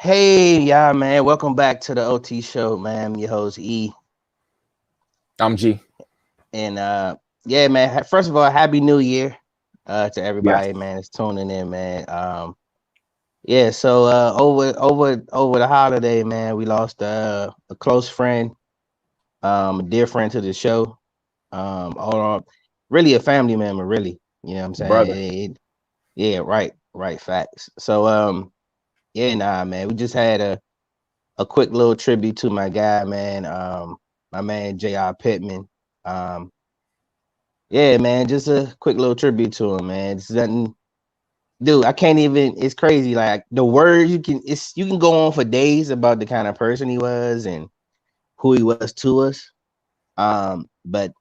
Hey, yeah, man. Welcome back to the OT show, man. I'm your host E. I'm G. And yeah, man. First of all, happy new year to Yes, everybody, man, that's tuning in, man. Yeah, so over the holiday, man, we lost a close friend, a dear friend to the show. All really a family member, really. You know what I'm brother. saying? Yeah, right, facts. So yeah, nah, man. We just had a quick little tribute to my guy, man. My man J.R. Pittman. Um, yeah, man, just a quick little tribute to him, man. It's nothing, dude. I can't even. It's crazy. Like the words you can go on for days about the kind of person he was and who he was to us. But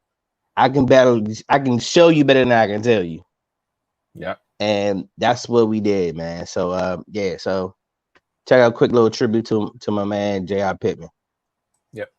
I can show you better than I can tell you, Yep. and that's what we did, man. So yeah, so check out a quick little tribute to my man J.R. Pittman. Yep.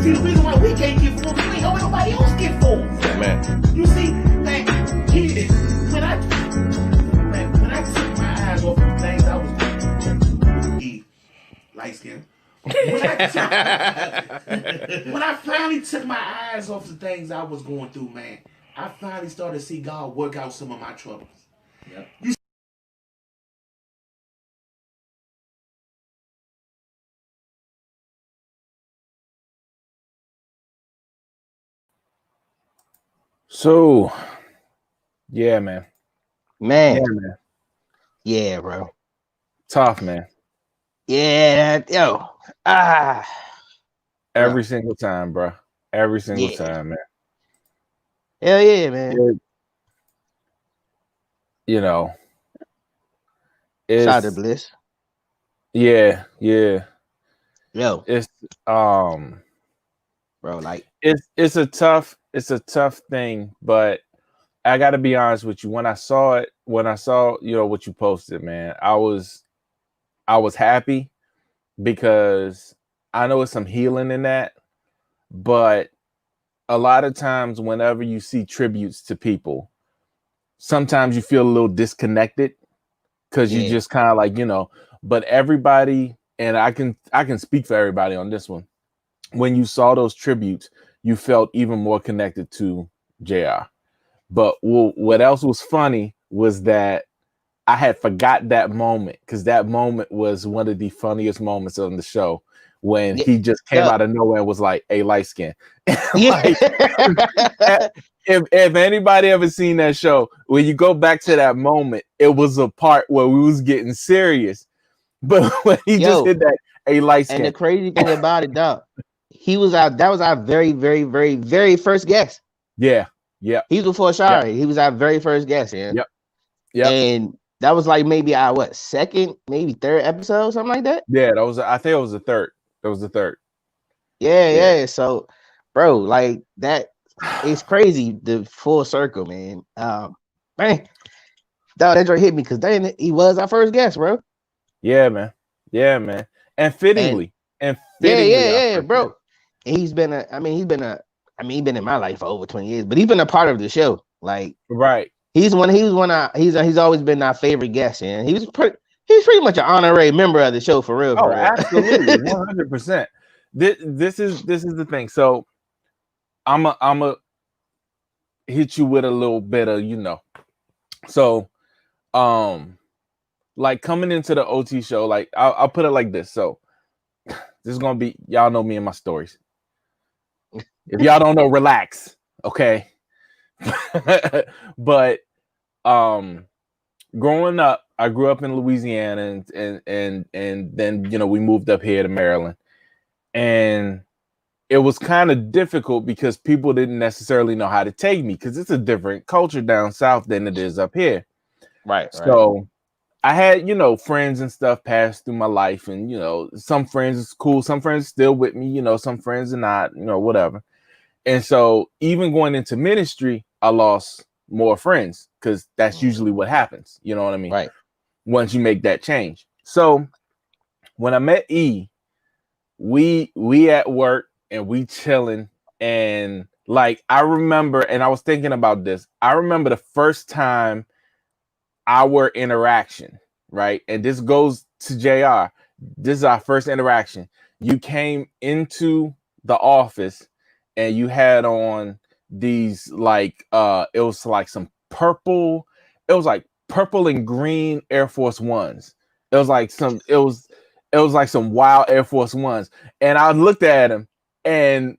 See, the reason why we can't get full, we ain't helping nobody else get full. Man, You see, like, when I took my eyes off the things I was doing, light skin. When I finally took my eyes off the things I was going through, man, I finally started to see God work out some of my troubles. Yep. So, yeah, man. man, Yeah, man. yeah, bro. Tough, man. Yeah, ah, bro. Every single time, bro. Every single Yeah, time, man. hell yeah, man. It, you know, Shout out to it's Bliss. yeah. Yo, It's um bro, like, it's a tough thing, but I gotta be honest with you. When I saw, what you posted, man, I was happy because I know it's some healing in that, but a lot of times whenever you see tributes to people, sometimes you feel a little disconnected because you yeah, just kind of like, but everybody, and I can speak for everybody on this one. When you saw those tributes, you felt even more connected to JR. But what else was funny was that I had forgot that moment because that moment was one of the funniest moments on the show when Yeah, he just came yo, out of nowhere and was like, "Hey, light skin." yeah. Like, if anybody ever seen that show, when you go back to that moment, it was a part where we was getting serious. But when he just Yo, hit that "Hey, light and the skin," crazy thing about it, dog, he was our that was our very, very, very, very first guest. yeah, yep, He was before yep, Shari. He was our very first guest, yeah. yep, yep, And that was like maybe our what second, maybe third episode, something like that. yeah. That was, I think, it was the third. That was the third. Yeah, Yeah. yeah. So, bro, like that, it's crazy the full circle, man. Man, dog, that joint hit me because then he was our first guest, bro. Yeah, man. Yeah, man. And And fittingly, our yeah, first guest. bro. And he's been in my life for over 20 years, but he's been a part of the show. Like Right. he's always been our favorite guest, and he's pretty much an honorary member of the show for real, Oh, for real. absolutely, 100%. This is the thing. So I'm a hit you with a little bit of, So, like coming into the OT show, like I'll put it like this. So this is gonna be, y'all know me and my stories. If y'all don't know, relax, okay? But growing up, I grew up in Louisiana, and then we moved up here to Maryland, and it was kind of difficult because people didn't necessarily know how to take me because it's a different culture down south than it is up here. Right. So I had, friends and stuff pass through my life, and some friends is cool, some friends still with me, some friends are not, whatever. And so even going into ministry, I lost more friends because that's usually what happens. You know what I mean? Right. Once you make that change. So when I met E, we at work and we chilling, and like I remember, and I was thinking about this. I remember the first time our interaction, right? And this goes to JR. This is our first interaction. You came into the office and you had on these like it was like some purple, it was like purple and green Air Force Ones. It was like some wild Air Force Ones. And I looked at him, and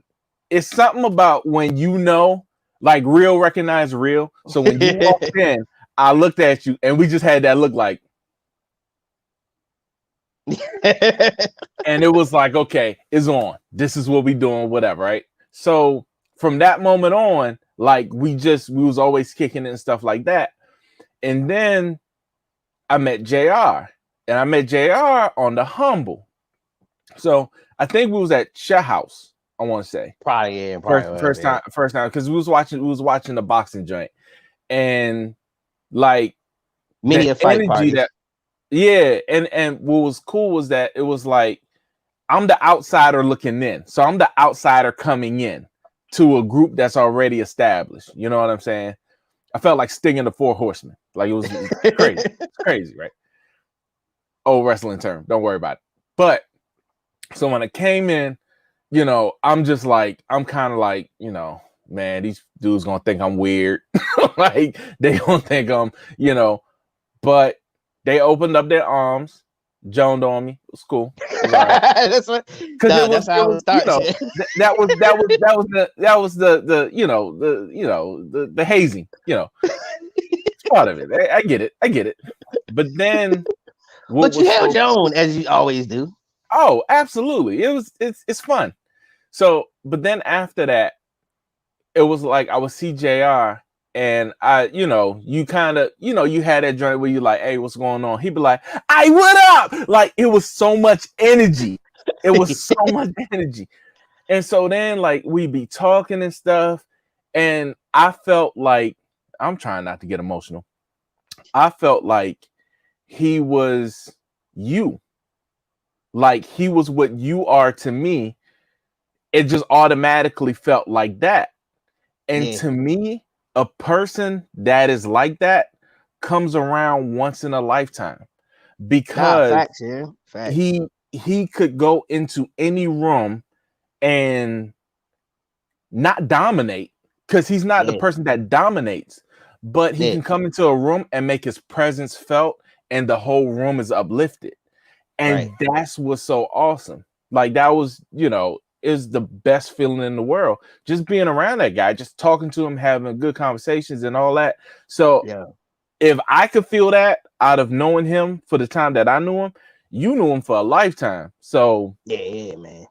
it's something about when like real recognize real. So when you walked in, I looked at you and we just had that look like, and it was like, okay, it's on. This is what we doing, whatever, right? So from that moment on, like we was always kicking it and stuff like that. And then I met JR, and I met JR on the Humble. So I think we was at Share House, I want to say. Probably, yeah. First time, because we was watching the boxing joint. And like Many the a fight energy parties. and what was cool was that it was like I'm the outsider looking in. So I'm the outsider coming in to a group that's already established. You know what I'm saying? I felt like Sting in the Four Horsemen. Like it was crazy. It's crazy, right? Old wrestling term. Don't worry about it. But so when I came in, I'm just like, I'm kind of like, man, these dudes gonna think I'm weird. Like they gonna think I'm, but they opened up their arms, joned on me. It was cool. It was all right. That's how it starts. That was the hazing. It's part of it. I get it. But then, but you held your own as you always do. Oh, absolutely. It's fun. So, but then after that, it was like I would see JR, and you kind of, you had that joint where you like, hey, what's going on? He'd be like, hey, what up? Like it was so much energy. It was so much energy. And so then like we'd be talking and stuff, and I felt like, I'm trying not to get emotional. I felt like he was you. Like he was what you are to me. It just automatically felt like that. And to me, a person that is like that comes around once in a lifetime, because facts. he could go into any room and not dominate, because he's not the person that dominates, but he can come into a room and make his presence felt, and the whole room is uplifted. And Right. that's what's so awesome. Like that was, is the best feeling in the world. Just being around that guy, just talking to him, having good conversations and all that. So Yeah. if I could feel that out of knowing him for the time that I knew him, you knew him for a lifetime. So Yeah, man.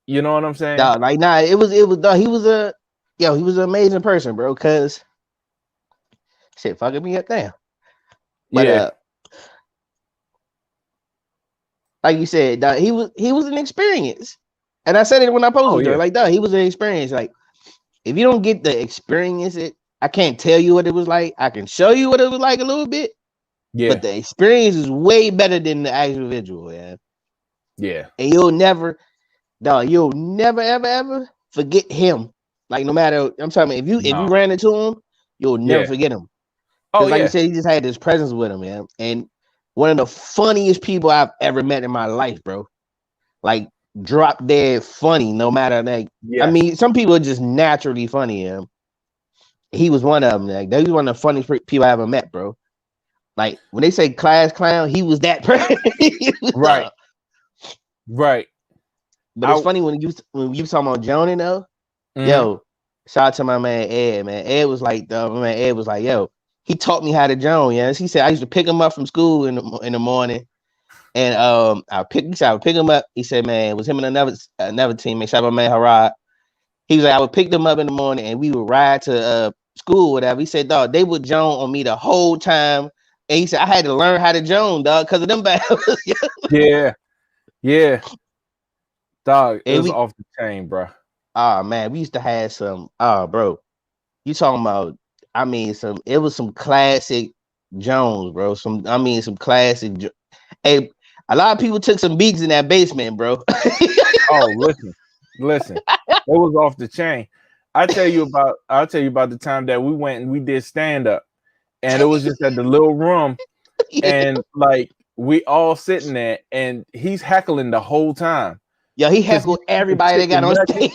you know what I'm saying? Dog, like nah, it was dog, he was an amazing person, bro. Cause shit fucking me up there. But Yeah. like you said, dog, he was an experience. And I said it when I Oh posted there. yeah. Like, dog, he was an experience. Like, if you don't get the experience, I can't tell you what it was like. I can show you what it was like a little bit, Yeah. but the experience is way better than the actual visual, yeah. Yeah. And you'll never ever forget him. Like no matter, I'm talking if you No. ran into him, you'll never Yeah. forget him. Oh Because like you yeah. said, he just had this presence with him, man. And one of the funniest people I've ever met in my life, bro. Like drop dead funny, no matter like. I Yes. mean, some people are just naturally funny. He was one of them. Like that was one of the funniest people I ever met, bro. Like when they say class clown, he was that person. Right. Right. But it's funny when you talking about Joni though. Yo, shout out to my man Ed, man. Ed was like, yo, he taught me how to Joan. Yes, he said I used to pick him up from school in the morning, and I would pick him up. He said, man, it was him and another teammate. Shout out my man Harad. He was like, I would pick them up in the morning, and we would ride to school, whatever. He said, dog, they would Joan on me the whole time, and he said I had to learn how to Joan, dog, because of them battles. Yeah. Yeah. Dog, it And was off the chain, bro. Oh man, we used to have some. Oh, bro, you talking about? I mean, it was some classic Jones, bro. Some classic. Hey, a lot of people took some beats in that basement, bro. Oh, listen, it was off the chain. I'll tell you about the time that we went and we did stand up, and it was just at the little room, and like we all sitting there, and he's heckling the whole time. Yo, he heckled everybody that got on stage.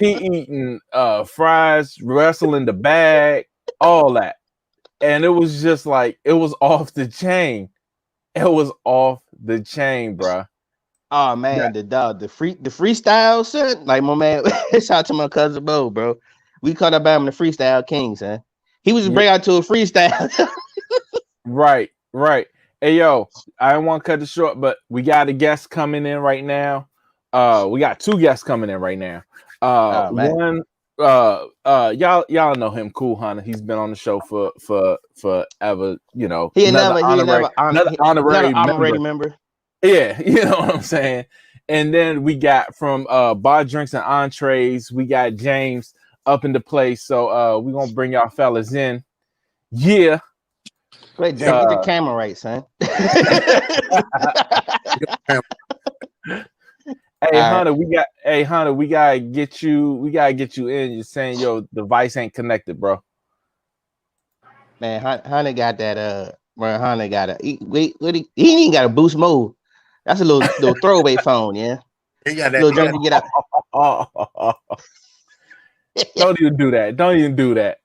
He eating fries, wrestling the bag, all that. And it was just like, it was off the chain. It was off the chain, bro. Oh man, the freestyle, son. Like my man, shout out to my cousin Bo, bro. We caught up by him the freestyle king, son. He was just bring out to a freestyle. Right. Hey yo, I don't want to cut it short, but we got a guest coming in right now. We got two guests coming in right now. One, y'all know him, Cool Hunter. He's been on the show for forever. You know, another honorary member. Yeah, you know what I'm saying. And then we got from Bar Drinks and Entrees, we got James up in the place. So we're gonna bring y'all fellas in. Yeah. Wait, James, get the camera right, son. Hey Hunter, we gotta get you in. You're saying your device ain't connected, bro. Man, Hunter got that Hunter got he ain't even got a boost mode. That's a little throwaway phone, yeah. He got that little drink to get out. Don't even do that.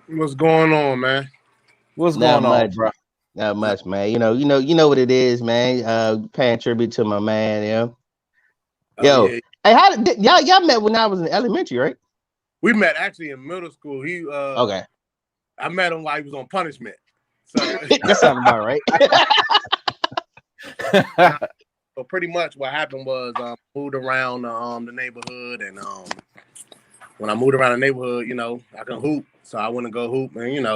What's going on, man? What's going on, bro? Not much, man. You know what it is, man. Paying tribute to my man, yeah. Yo, yeah. Hey, how did y'all met when I was in elementary, right? We met actually in middle school. Okay. I met him while he was on punishment. So that sounds about right. So pretty much what happened was moved around the neighborhood, and when I moved around the neighborhood, I can hoop, so I went to go hoop, and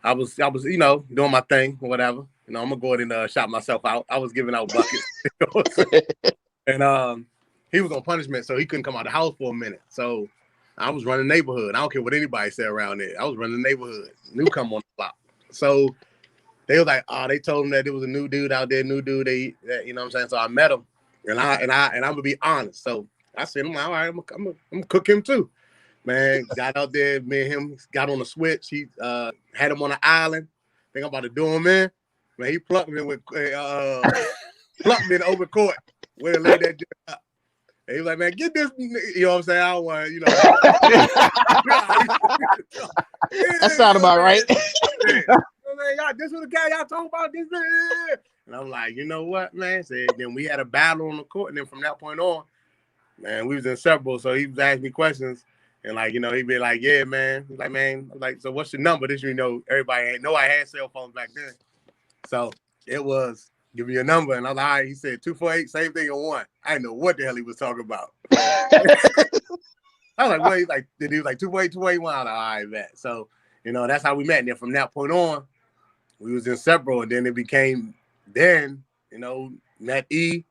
I was doing my thing or whatever. I'm gonna go ahead and shout myself out. I was giving out buckets, and he was on punishment, so he couldn't come out of the house for a minute. So I was running the neighborhood. I don't care what anybody said around there. I was running the neighborhood. Newcomer on the block. So they was like, they told him that there was a new dude out there, that you know what I'm saying? So I met him, and I'm gonna be honest. So I said, all right, I'm gonna cook him too. Man, got out there, me and him got on the switch. He had him on an island. Think I'm about to do him in. Man, he plucked me with plucked me in the open court. Where they laid that up. And he was like, man, get this. You know what I'm saying? I don't want, That sound about right. Y'all, this was the guy y'all talking about this. And I'm like, you know what, man? Said then we had a battle on the court, and then from that point on, man, we was inseparable. So he was asking me questions, and like, he'd be like, yeah, man. He's like, man, I'm like, so what's your number? This, everybody know I had cell phones back then. So it was, give me your number. And I was like, all right. He said 248, same thing on one. I didn't know what the hell he was talking about. I was like, what? He's like, he was like 248, 281. I was like, all right, man. So, that's how we met. And then from that point on, we was inseparable. And then it became, met E,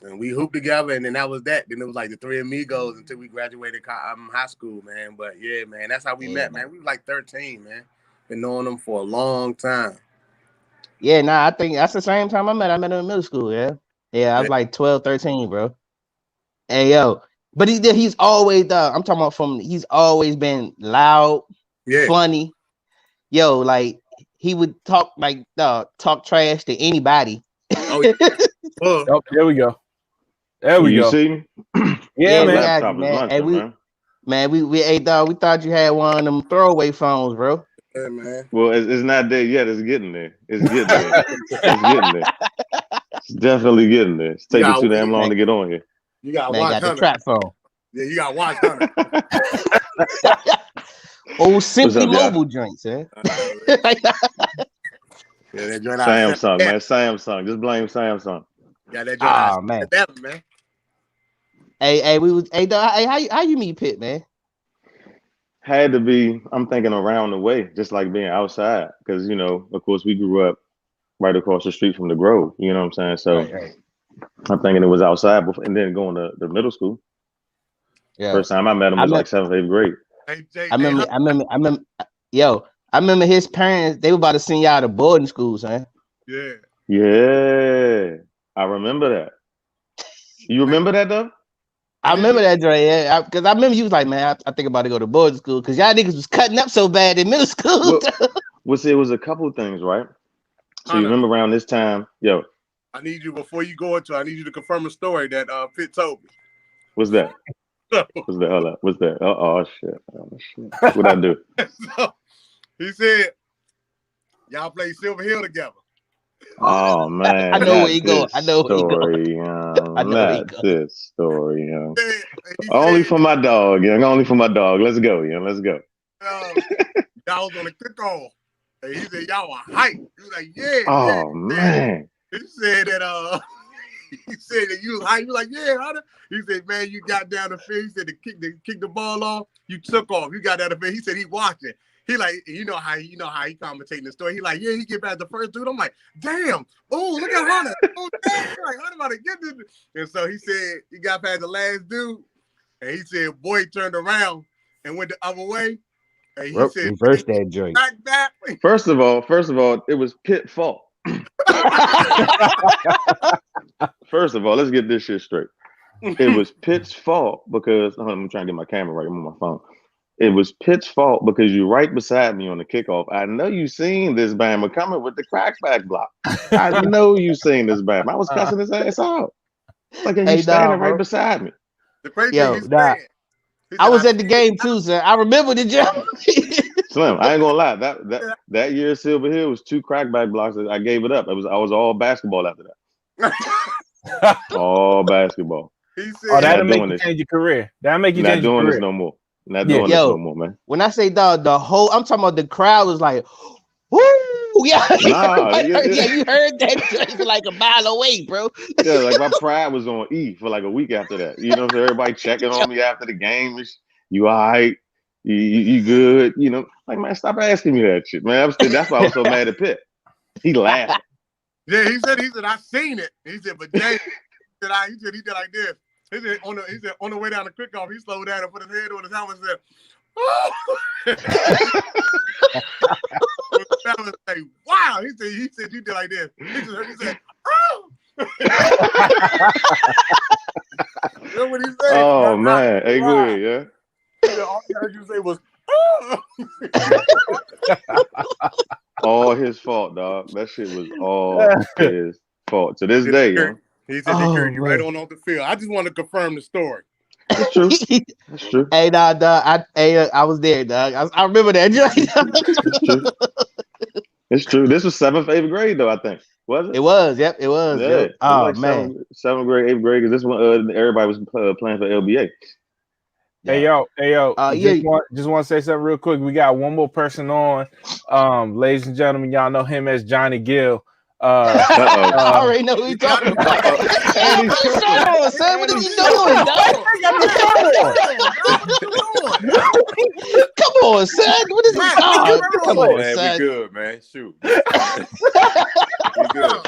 and we hooped together. And then that was that. Then it was like the three amigos until we graduated high school, man. But yeah, man, that's how we met, man. We was like 13, man. Been knowing them for a long time. Yeah, I think that's the same time I met him in middle school, yeah. Yeah, I was like 12, 13, bro. Hey, yo. But he's always, I'm talking about he's always been loud, funny. Yo, like, he would talk trash to anybody. Oh, there we go. There we go. You see me? Yeah, man. Laptop is Lunchin, man. We thought you had one of them throwaway phones, bro. Yeah, man. Well, it's not there yet. It's getting there. It's getting there. It's definitely getting there. It's taking too damn long to get on here. You got the trap phone. Yeah, you got watch Hunter. Old Simply Mobile joints, eh? Yeah, that joint Samsung, man. Samsung. Just blame Samsung. Yeah, that joint. Man. Man. How you meet Pitt, man? Had to be, I'm thinking around the way, just like being outside. Because, of course, we grew up right across the street from the Grove. You know what I'm saying? So right. I'm thinking it was outside before, and then going to the middle school. Yeah. First time I met him was like 7th, 8th grade. I remember his parents, they were about to send y'all to boarding schools, huh? Yeah. Yeah. I remember that. You remember that though? I remember that, Dre. Yeah, because I remember you was like, man, I think about to go to boarding school because y'all niggas was cutting up so bad in middle school. Well, see, it was a couple of things, right? So you remember around this time, yo. I need you before you go into. I need you to confirm a story that Pitt told me. What's that? What's that? Hold up. What's that? Oh shit! What'd I do? So, he said, "Y'all play Silver Hill together." Oh man, I know where he going. I know where he going. I know this story, young. Only for my dog, young. Only for my dog. Let's go, young. Let's go. Y'all was on the kickoff, and he said, "Y'all were hype." He was like, "Yeah." Oh man. He said that. He said that you was hype. You was like, "Yeah." He said, "Man, you got down the field." He said, "To kick the ball off, you took off. You got down the field." He said he watched it. He like, you know how he commentating the story. He like, yeah, he get back the first dude. I'm like, damn. Oh, look at Hunter. Oh, damn. Like, Hunter about to get this. And so he said he got past the last dude, and he said, boy, turned around and went the other way. And he said, reverse that joint. Back. First of all, it was Pitt's fault. First of all, let's get this shit straight. It was Pitt's fault because I'm trying to get my camera right. I'm on my phone. It was Pitt's fault because you're right beside me on the kickoff. I know you seen this Bama coming with the crackback block. I know you seen this Bama. I was cussing his ass out. Like, he's standing right beside me. The crazy thing I was at the game too, sir. I remember the job. Slim, I ain't gonna lie. That year Silver Hill was 2 crackback blocks. I gave it up. I was all basketball after that. All basketball. He said, that'll make you change your career. That'll make you change your career. Not doing this no more. Not doing this no more, man. When I say dog, I'm talking about the crowd was like, woo! Yeah, you heard that like a mile away, bro. Yeah, like my pride was on E for like a week after that. You know, so everybody checking on me after the game. You all right? You good? You know, like, man, stop asking me that shit, man. That's why I was so mad at Pitt. He laughed. Yeah, he said, I seen it. He said, but Jay, he did like this. He said on the way down the kickoff, he slowed down and put his head on his helmet and said, "Oh!" That was like, wow. He said you did like this. He said, "Oh!" You know what he said? Oh man, hey, go ahead, yeah. All I heard you say was, "Oh!" All his fault, dog. That shit was all his fault. To this day, yo. He said they carried you right on off the field. I just want to confirm the story. That's true. That's true. Hey, dog. I was there, dog. I remember that. It's true. It's true. This was 7th, 8th grade, though. I think was it? It was. Yep. It was. Yeah. Yep. Oh Like man. 7th grade, 8th grade. Because this one, everybody was playing for LBA. Hey yo. Yeah. Just want to say something real quick. We got one more person on. Ladies and gentlemen, y'all know him as Johnny Gill. I already know who you're talking about. Hey, come on, son. What are you doing, dog? Come on, son. What is this? Come on, man, son. we good, man. Shoot. We good.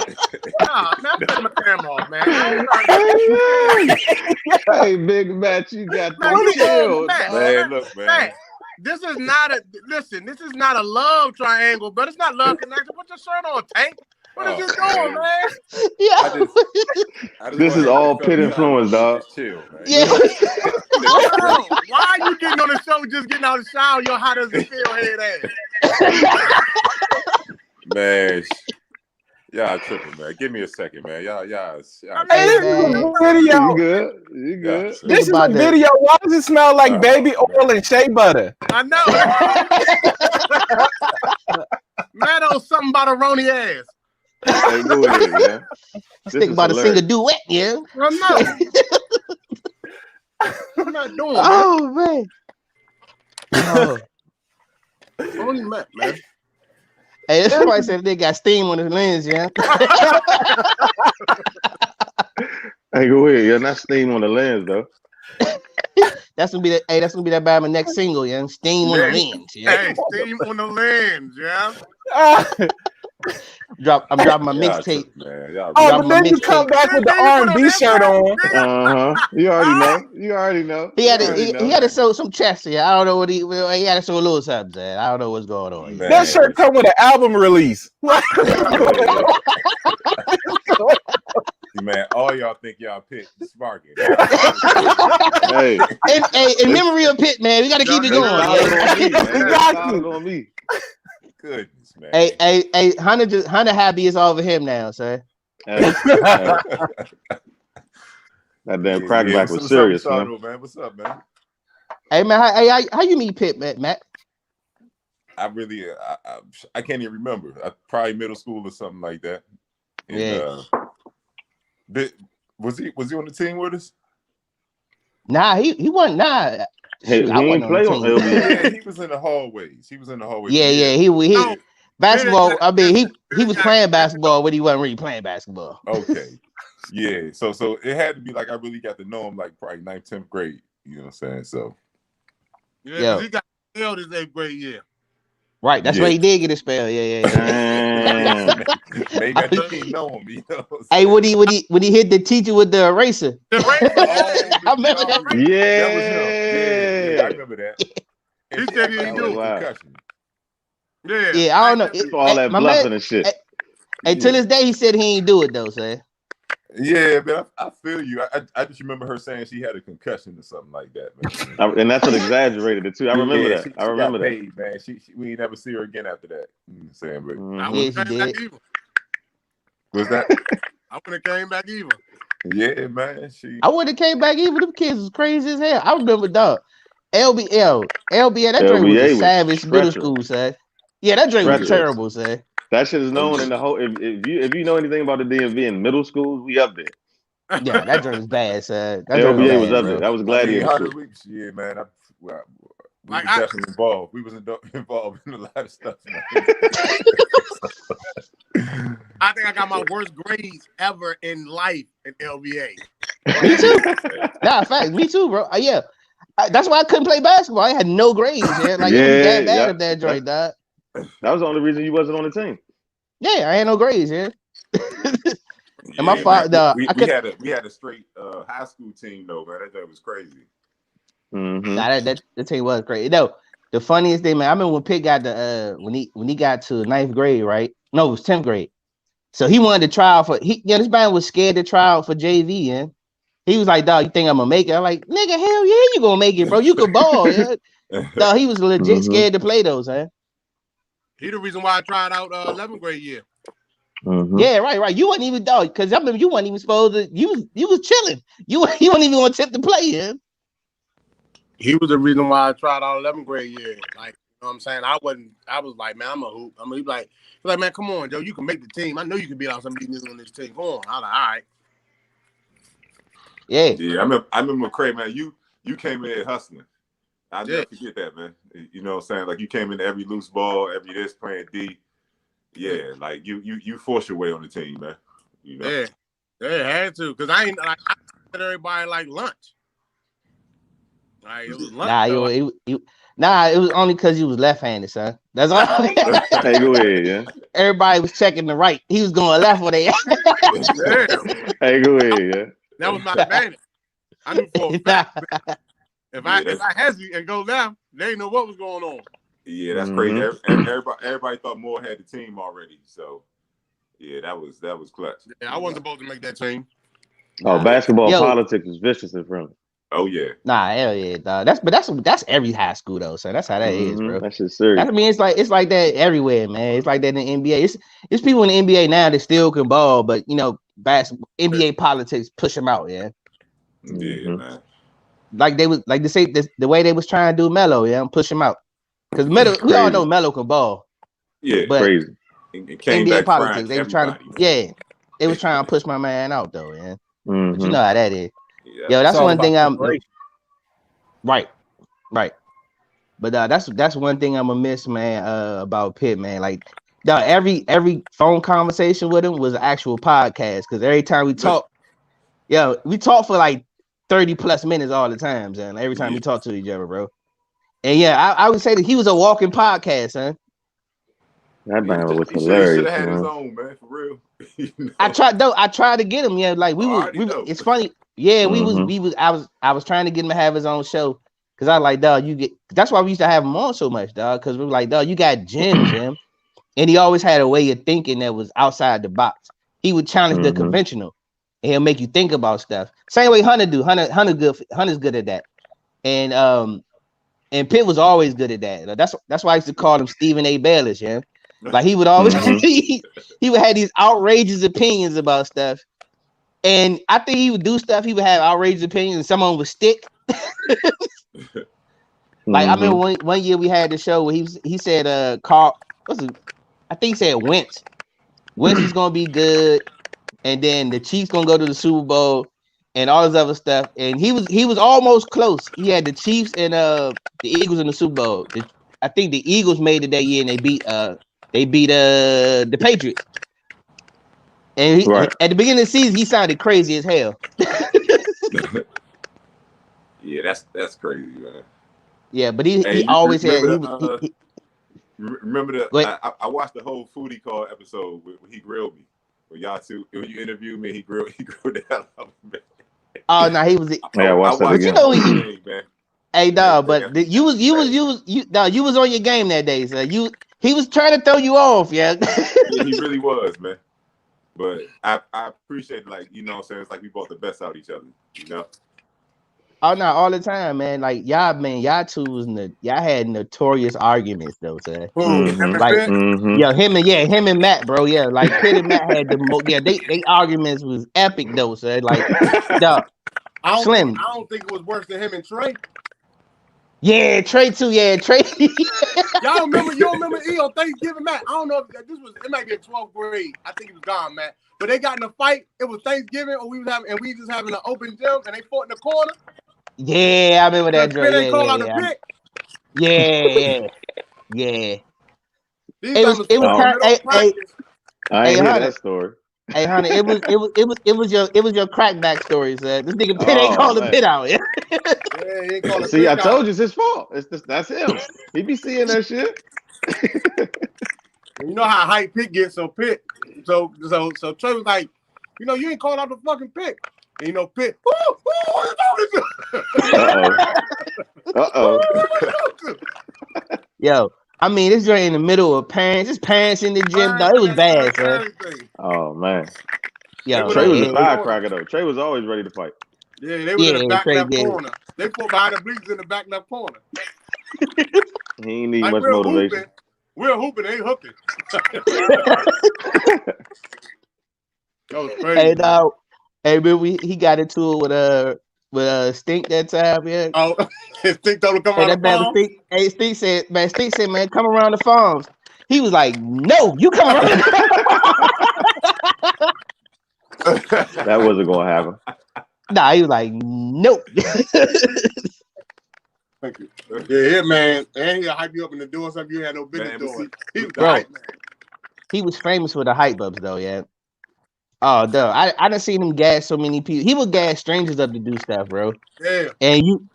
Nah, man, I'm cutting my camera off, man. Hey, Big Matt, you got Man, the chill. Man, look, man. This is not a love triangle, but it's not love connection. Put your shirt on, Tank. What is this doing, man? Yeah. I just This is all Pitt influence, dog. Just chill, man. Yeah. Why are you getting on the show just getting out of the shower? Yo, how does it feel, head ass? Man, y'all tripping, man. Give me a second, man. Y'all. Hey, this is a video. You good? You good? This is a video. Why does it smell like baby oil and shea butter? I know. Man, oh, something about a Roni ass. Hey, go ahead, man. Think about to sing a duet, yeah. I know. I'm not doing that. Oh man. Oh. Only Matt, man. Hey, somebody said they got steam on his lens, yeah. Hey, go ahead. Yeah, not steam on the lens though. That's gonna be that. Hey, that's gonna be that by my next single, yeah. Steam on the lens, yeah. Hey, steam on the lens, yeah. I'm dropping my mixtape. Man, but then you come back with the R&B shirt on. You already know. He had to show some chest here. I don't know what he had to show a little something. I don't know what's going on. Man. That shirt come with an album release. Man, all y'all think y'all Pitt sparking. Hey, in memory of Pitt, man, we got to keep it going. On me. Goodness, man. Hey, Hunter happy is over him now, sir. Hey. That damn crackback was serious, man. What's up, man? Hey, man, how you meet Pitt, Matt? I really, I can't even remember. Probably middle school or something like that. And, Yeah. Was he on the team with us? Nah, he wasn't. Nah, Hey, he didn't play on LBA. Yeah, he was in the hallways. Yeah, he basketball. I mean, he was playing basketball, but he wasn't really playing basketball. Okay. Yeah. So it had to be like I really got to know him like probably 9th, 10th grade. You know what I'm saying? So Yeah, he got failed his 8th grade year. Right, that's where he did get his spell. Yeah. Maybe I just didn't know him. You know hey, when he hit the teacher with the eraser. I remember that. Yeah. That was him. Yeah, I remember that. He said he didn't do it. Concussion. Yeah, I don't know. All that bluffing and shit. Hey, to this day, he said he ain't do it though, sir. Yeah, man, I feel you. I just remember her saying she had a concussion or something like that, man. And that's what exaggerated it too. I remember that. I remember that. Paid, man. We ain't never see her again after that. You know what I'm saying, but I wouldn't have came back even. Was that? I wouldn't have came back even. Yeah, man. I wouldn't have came back even. Them kids was crazy as hell. I remember, dog. LBA, that drink was a savage middle school, sir. Yeah, that drink was terrible, sir. That shit is known in the whole. If you know anything about the DMV in middle schools, we up there. Yeah, that drink was bad, sir. That LBA was up there. That was Gladiator. Yeah, man. We were definitely involved. We was involved in a lot of stuff. I think I got my worst grades ever in life in LBA. Me too. Nah, fact, me too, bro. Yeah, that's why I couldn't play basketball. I had no grades, man. Like it was that bad of that joint, dog. That was the only reason you wasn't on the team. Yeah, I had no grades, yeah. And my father, we had a straight high school team though, man. That was crazy. Mm-hmm. Nah, that team was crazy. No, the funniest thing, man. I remember when Pitt got the when he got to 9th grade, right? No, it was 10th grade. So he wanted to try out for this man was scared to try out for JV, yeah. He was like, dog, you think I'm gonna make it? I'm like, nigga, hell yeah, you gonna make it, bro. You can ball, yeah. Dog, he was legit scared to play those, huh? He the reason why I tried out 11th grade year. Yeah, right. You wasn't even dog because I remember you wasn't even supposed to. You was chilling. You wasn't even going to attempt to play him. He was the reason why I tried all 11th grade year. Like, you know what I'm saying? I was like, man, I'm a hoop. I mean, he's like, man, come on, Joe, you can make the team. I know you can beat out some of these niggas on this team. Come on. I was like, all right. Yeah. Yeah, I remember Craig, man, you came in hustling. I'll never forget that, man. You know what I'm saying? Like you came into every loose ball, every this playing D. Yeah, like you forced your way on the team, man. You know? Yeah, they had to, because I said everybody like lunch. Like it was lunch. It was only because you was left-handed, son. That's all. Hey, go ahead, yeah. Everybody was checking the right. He was going left for they. Hey, go ahead, yeah. That was my advantage. I knew for a fact. If I hesitate and go left, they didn't know what was going on. Yeah, that's crazy. Everybody thought Moore had the team already. So yeah, that was clutch. Yeah, I wasn't supposed to make that team. Basketball politics is vicious in front. Oh yeah. Nah, hell yeah, dog. That's every high school though. So that's how that is, bro. That's just serious. I mean, it's like that everywhere, man. It's like that in the NBA. It's people in the NBA now that still can ball, but you know, NBA politics push them out, yeah. Yeah, man. Like they say the way they was trying to do Melo, yeah, push him out. Because Melo, we all know Melo can ball. Yeah, but crazy. NBA politics, they were trying to, they was trying to push my man out though, yeah. But you know how that is. Yeah. Yo, that's one thing I'm right. But that's one thing I'm gonna miss, man. About Pitt, man. Like, dog, every phone conversation with him was an actual podcast. Because every time we talk, we talk for like 30 plus minutes all the time, and every time we talk to each other, bro. And I would say that he was a walking podcast, son. That man was hilarious. Should have had his own, man, for real. You know? I tried to get him, like it's funny. Yeah, I was trying to get him to have his own show. Cause I like, dog, that's why we used to have him on so much, dog. Cause we were like, dog, you got Jim. And he always had a way of thinking that was outside the box. He would challenge the conventional, and he'll make you think about stuff. Same way Hunter do. Hunter's good at that. And Pitt was always good at that. That's why I used to call him Stephen A. Bayless, yeah. Like he would always he would have these outrageous opinions about stuff. And I think he would do stuff, he would have outrageous opinions, and someone would stick. Like I remember one year we had the show where he said Carl, I think he said Wentz is gonna be good, and then the Chiefs gonna go to the Super Bowl and all this other stuff. And he was almost close. He had the Chiefs and the Eagles in the Super Bowl. I think the Eagles made it that year and they beat the Patriots. And at the beginning of the season, he sounded crazy as hell. Yeah, that's crazy, man. Yeah, but he always had. Remember I watched the whole Foodie Call episode where he grilled me. When y'all two, when you interviewed me, he grilled the hell out of me. Oh no, he was. I watched that again. You know, hey dog, but you was on your game that day, so he was trying to throw you off, yeah. Yeah, he really was, man. But I appreciate, like, you know what I'm saying? It's like we brought the best out of each other, you know? Oh no, all the time, man. Like y'all two y'all had notorious arguments though, sir. Him and Matt, bro. Yeah, like Pitt and Matt had they arguments was epic though, sir. Like dog. I Slim. don't think it was worse than him and Trey. Yeah, Trey too. Yeah, Trey. Y'all remember? You remember E on Thanksgiving, Matt? I don't know if it might be in 12th grade. I think he was gone, Matt. But they got in a fight. It was Thanksgiving, or we just having an open gym, and they fought in the corner. Yeah, I remember that. Yeah. It was kind of. I ain't hear that story. Hey, honey, it was your crackback stories. This nigga Pitt ain't calling Pitt out. Yeah, he ain't calling. See, I told you it's his fault. That's him. He be seeing that shit. You know how hype Pitt gets, so Pitt. So Trey was like, you ain't called out the fucking Pitt. And you know, Pitt. Yo, I mean, this joint in the middle of parents. It's parents in the gym. No, it was bad, man. Oh man. Yo, Trey was a firecracker though. Trey was always ready to fight. Yeah, they were in the back left corner. They fought behind the bleachers in the back left corner. He ain't need much motivation. We're hooping, ain't hooking. That was crazy. And hey, man, he got into it with Stink that time, yeah. Oh, Stink told him to come And around that the man farm. Stink said, man, come around the farms. He was like, no, you come around. That wasn't gonna happen. Nah, he was like, nope. Thank you. Yeah, man. And he'll hype you up in the door something you had no business doing. He was the hype man. He was famous for the hype ups though, yeah. Oh, duh. I done seen him gas so many people. He would gas strangers up to do stuff, bro. Yeah. And you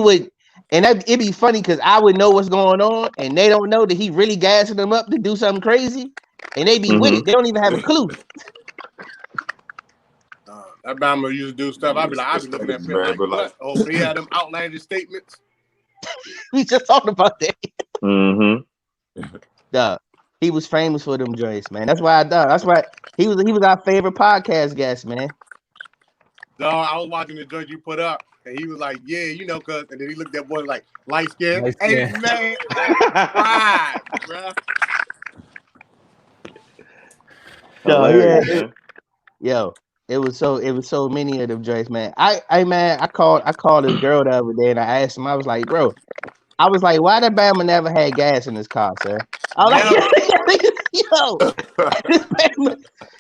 would, and it'd be funny because I would know what's going on, and they don't know that he really gassing them up to do something crazy, and they be with it. They don't even have a clue. That Bama used to do stuff. I'd be looking at Pitt like, what? Oh, he had them outlandish statements. We just talked about that. Mm-hmm. Duh. He was famous for them joints, man. That's why he was our favorite podcast guest, man. Dog, I was watching the joint you put up, and he was like, "Yeah, you know, cuz." And then he looked at boy like, "Light skin." Hey man, I cried, bro. Yo, it was so many of them joints, man. I called this girl the other day, and I asked him. I was like, bro, why the Bama never had gas in his car, sir? I was like,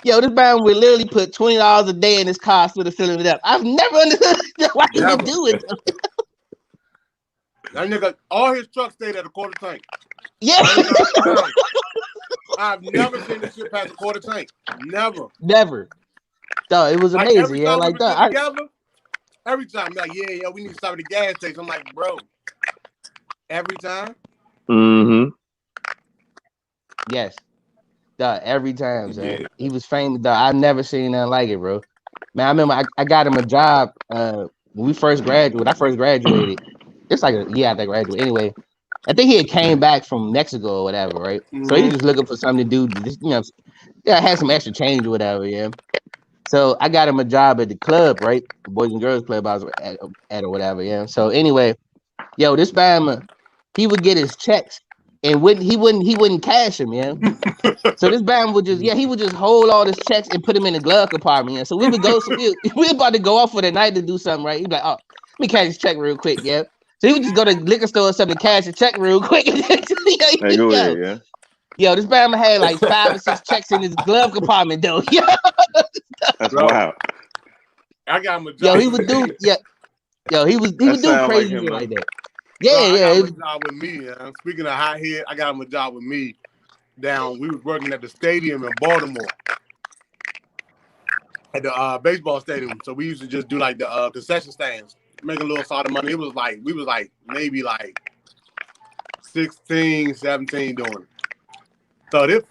this Bama would literally put $20 a day in his car so to fill it up. I've never understood why he would do it. That nigga, all his trucks stayed at a quarter tank. Yeah. I've never seen this shit past a quarter tank. Never. Duh, it was amazing. Every yeah, time like that. Every time, like, yeah, we need to stop at the gas station. I'm like, bro, every time. Mm-hmm. Yes. Duh, every time, sir. He was famous. Duh, I've never seen nothing like it, bro. Man, I remember I got him a job when we first graduated. I first graduated. It's like a year after I graduated. Anyway, I think he had came back from Mexico or whatever, right? Mm-hmm. So he was just looking for something to do. Just, had some extra change or whatever, yeah. So I got him a job at the club, right? The Boys and Girls Club I was at or whatever, yeah. So anyway, this Bama, he would get his checks and he wouldn't cash them, yeah. So this Bama would just hold all his checks and put them in the glove compartment, yeah. So we would go, we about to go off for the night to do something, right? He'd be like, oh, let me cash this check real quick, yeah. So he would just go to the liquor store or something to cash the check real quick. Yo, this Bama had like 5 or 6 checks in his glove compartment, though. Yo. That's wild. I got him a job. Yo, he would do crazy shit like that. Yeah, I got him a job with me. Speaking of hot head, I got him a job with me. We was working at the stadium in Baltimore, at the baseball stadium. So we used to just do like the concession stands, make a little sort of money. It was like we was like maybe like 16, 17 doing it. So this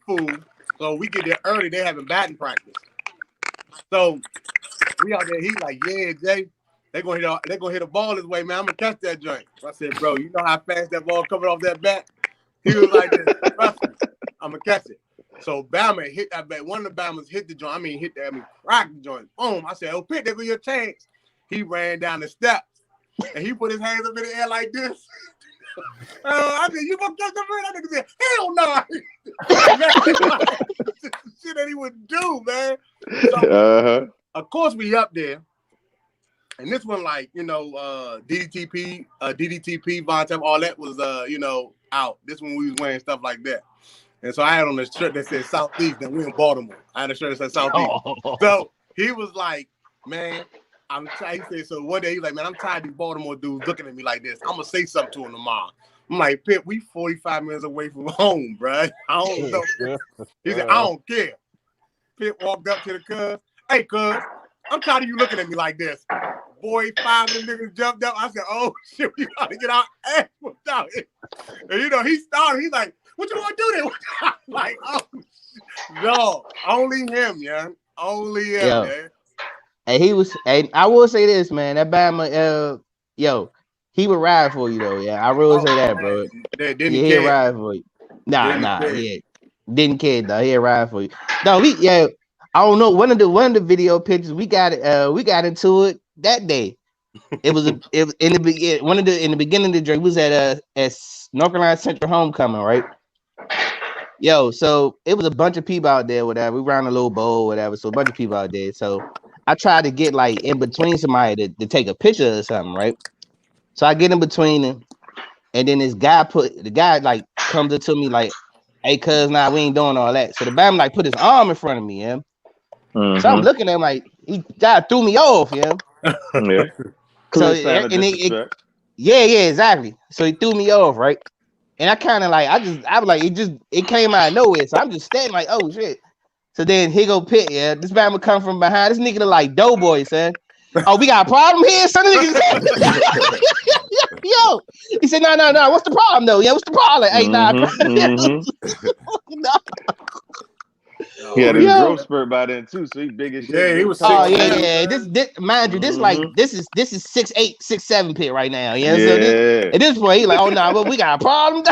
fool. So we get there early. They having batting practice. So we out there. He's like, yeah, Jay, they gonna hit a ball this way, man. I'm gonna catch that joint. So I said, bro, you know how fast that ball coming off that bat? He was like, trust me, I'm gonna catch it. So Bama hit that bat. One of the Bamas hit the joint. Cracked the joint. Boom. I said, oh, Pitt, there go your chance. He ran down the steps and he put his hands up in the air like this. I said, you gonna catch the bird? That nigga said, hell no. Shit that he would do, man. So, of course, we up there. And this one, like, DDTP, Vontae, all that was, out. This one we was wearing stuff like that. And so I had on a shirt that said Southeast, and we in Baltimore. I had a shirt that said Southeast. Oh. So he was like, man, he said, so one day he's like, man, I'm tired of these Baltimore dudes looking at me like this. I'm going to say something to him tomorrow. I'm like, Pitt, we 45 minutes away from home, bro. I don't know. He said, I don't care. Pitt walked up to the cuz. Hey, cuz, I'm tired of you looking at me like this. Boy, 5 of the niggas jumped up. I said, oh, shit, we got to get our ass whooped out here. And, he started. He's like, what you want to do then? I'm like, oh, no, only him, yeah. Only him, man. And I will say this, man. That Bama, he would ride for you, though, yeah. I will say that, bro. He'd ride for you. Nah, didn't care, though. He'd ride for you. No, I don't know. One of the video pictures we got into it that day. It was in the beginning of the journey. We was at North Carolina Central homecoming, right? Yo, so it was a bunch of people out there, whatever. We ran a little bowl, whatever. So a bunch of people out there. So I tried to get like in between somebody to take a picture or something, right? So I get in between them, and then the guy like comes up to me like, "Hey, cuz, nah, we ain't doing all that." So the bam like put his arm in front of me, yeah. So I'm looking at him like he God threw me off, yeah. Yeah. So Clear sign of and disrespect. yeah, exactly. So he threw me off, right? And I kind of like I was like it came out of nowhere. So I'm just standing like, oh shit. So then here go Pitt, yeah. This man would come from behind. This nigga look like Doughboy, son. Oh, we got a problem here, son. This nigga yo. He said, no. What's the problem though? Yeah, what's the problem? Hey, nah, bro. No. He had his Yo. growth spurt by then too, so he big as shit. Yeah, he was Oh 6'10". yeah. This mind you, this like this is 6'8", 6'7" Pitt right now. Yeah. So at this point, he like, oh no, but we got a problem.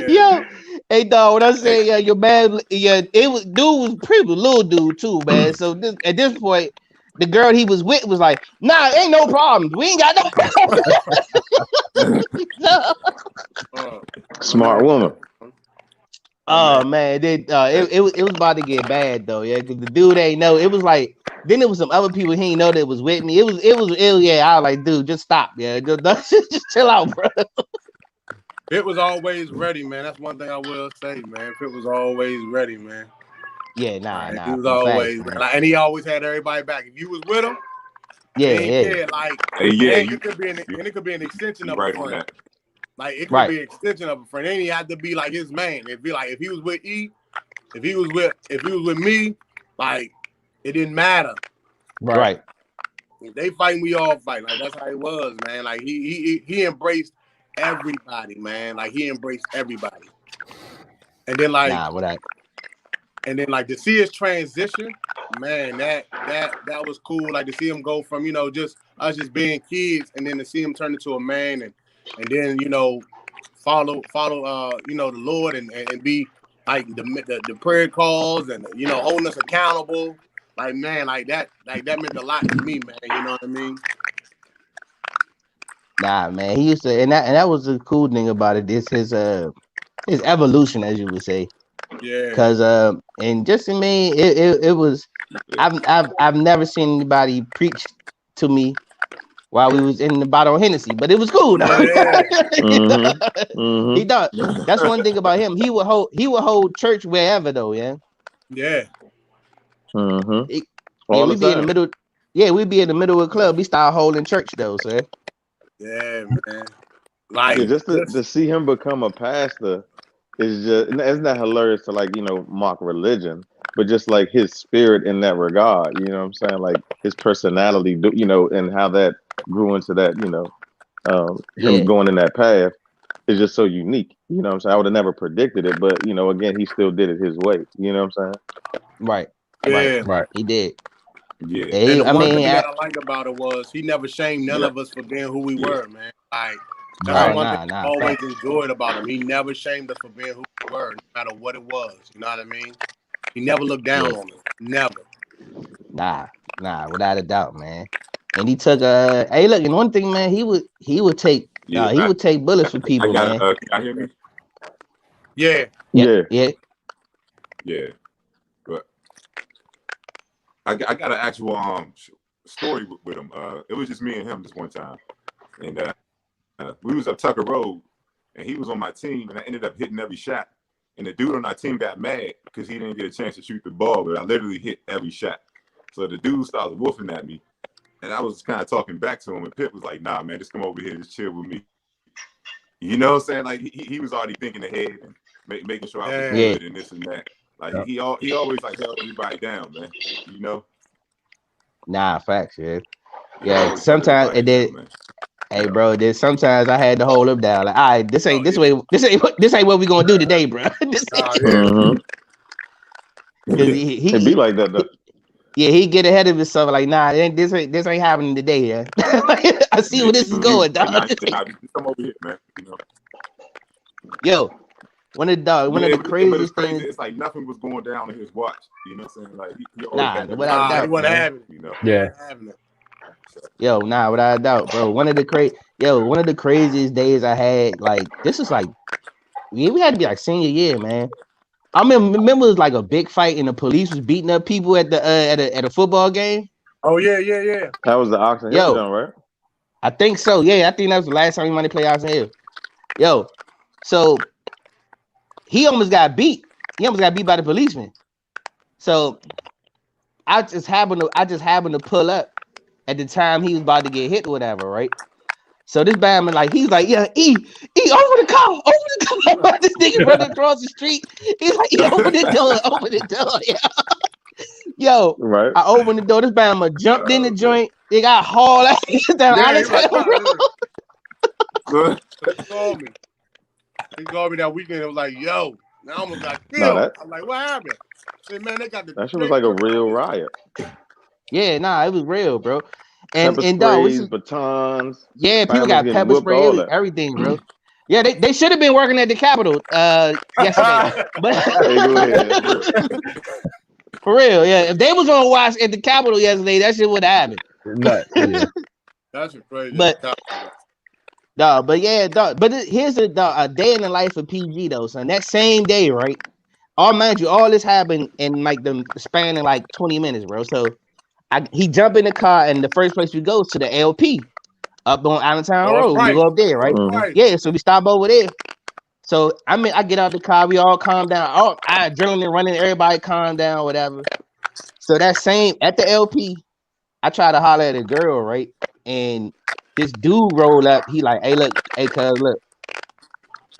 Yo, hey dog, what I say, yeah, your man, yeah, dude was pretty little dude too, man. So at this point, the girl he was with was like, nah, ain't no problem. We ain't got no problem. Smart woman. Oh man, it was about to get bad though, yeah, because the dude ain't know. It was like then there was some other people he ain't know that was with me. It was yeah. I was like, dude, just stop, yeah, just chill out, bro. Pitt was always ready, man. That's one thing I will say, man. Pitt was always ready, man. Yeah, nah. He was always ready. Like, and he always had everybody back. If you was with him, yeah. Like, it could be an extension of a friend. Like, it could be an extension of a friend. It ain't have to be like his man. It'd be like if he was with E, if he was with me, like it didn't matter. Right. If they fight, we all fight. Like that's how it was, man. Like he embraced everybody, man. Like he embraced everybody. And then like and then like to see his transition, man, that was cool. Like to see him go from, just us just being kids and then to see him turn into a man and then, follow the Lord and be like the prayer calls and holding us accountable. Like man, like that meant a lot to me, man. You know what I mean? Nah, man. He used to, and that was the cool thing about it. This his evolution, as you would say. Yeah. Cause and just I mean, it was. I've never seen anybody preach to me while we was in the bottle of Hennessy, but it was cool though. Yeah. He thought that's one thing about him. He would hold church wherever though. Yeah. Yeah. We'd be in the middle. Yeah, we'd be in the middle of the club. We start holding church though, sir. Yeah, man. Like just to see him become a pastor is just, isn't that hilarious to mock religion, but just like his spirit in that regard, you know what I'm saying? Like his personality, and how that grew into that, him going in that path is just so unique. You know what I'm saying? I would have never predicted it, but again, he still did it his way. You know what I'm saying? Right. Yeah. Right. He did. Yeah. And the one thing that I liked about it was he never shamed none of us for being who we were, man. Like that's one thing I always enjoyed about him. He never shamed us for being who we were, no matter what it was. You know what I mean? He never looked down on us. Never. Nah, without a doubt, man. And he took hey, look, and one thing, man, he would take bullets for people, man. Can I hear me? Yeah. But I got an actual story with him. It was just me and him this one time, and we was up Tucker Road, and he was on my team, and I ended up hitting every shot. And the dude on our team got mad because he didn't get a chance to shoot the ball, but I literally hit every shot. So the dude started woofing at me, and I was kind of talking back to him, and Pitt was like, "Nah, man, just come over here, just chill with me." You know what I'm saying? Like he was already thinking ahead and making sure I was good and this and that. Like he always like held everybody down, man. You know? Nah, facts, yeah. Yeah, sometimes it did. Hey, bro, then sometimes I had to hold him down. Like, all right, this ain't what we gonna do today, bro. Because he be like that though. Yeah, he get ahead of himself. Like, nah, this ain't happening today. Yeah, I see where this is going, dog. Come over here, man. You know? Yo, one of the craziest things. It's like nothing was going down in his watch. You know what I'm saying? Like he without doubt, he wasn't having it. You know? Yeah. Yo, nah, without a doubt, bro. One of the craziest days I had. Like, this is like Yeah, we had to be like senior year, man. I remember it was like a big fight and the police was beating up people at the at a football game. Oh yeah. That was the Oxon Hill Yo, joint, right? I think so. Yeah, I think that was the last time we wanted to play Oxon Hill. Yo, so he almost got beat. He almost got beat by the policeman. So I just happened to pull up at the time he was about to get hit or whatever, right? So this Batman, like, he's like, yeah, over the car. This nigga running across the street. He's like, yeah, open the door. Yeah. Yo, Right. I opened the door. This Batman jumped in the joint. They got hauled out down Alex Hill Road. He called me. He called me that weekend. It was like, yo, I almost got killed. I'm like, what happened? I said, man, they got the. That shit was like a real riot. Yeah, nah, it was real, bro. And Pepper dog, sprays, batons. yeah, people got pepper whooped, spray, everything, bro. Yeah, they should have been working at the Capitol yesterday. But for real, yeah. If they was on watch at the Capitol yesterday, that shit would have happened. Yeah. That's crazy. But here's a day in the life of PG though, son. That same day, right? Mind you, all this happened in like the span of like 20 minutes, bro. So he jump in the car and the first place we go to the LP up on Allentown Road. Right. We go up there, right? Right. Yeah, so we stop over there. So I get out the car, we all calm down. Our adrenaline running, everybody calm down, whatever. So that same at the LP, I try to holler at a girl, right? And this dude rolled up. He like, hey, cuz, look.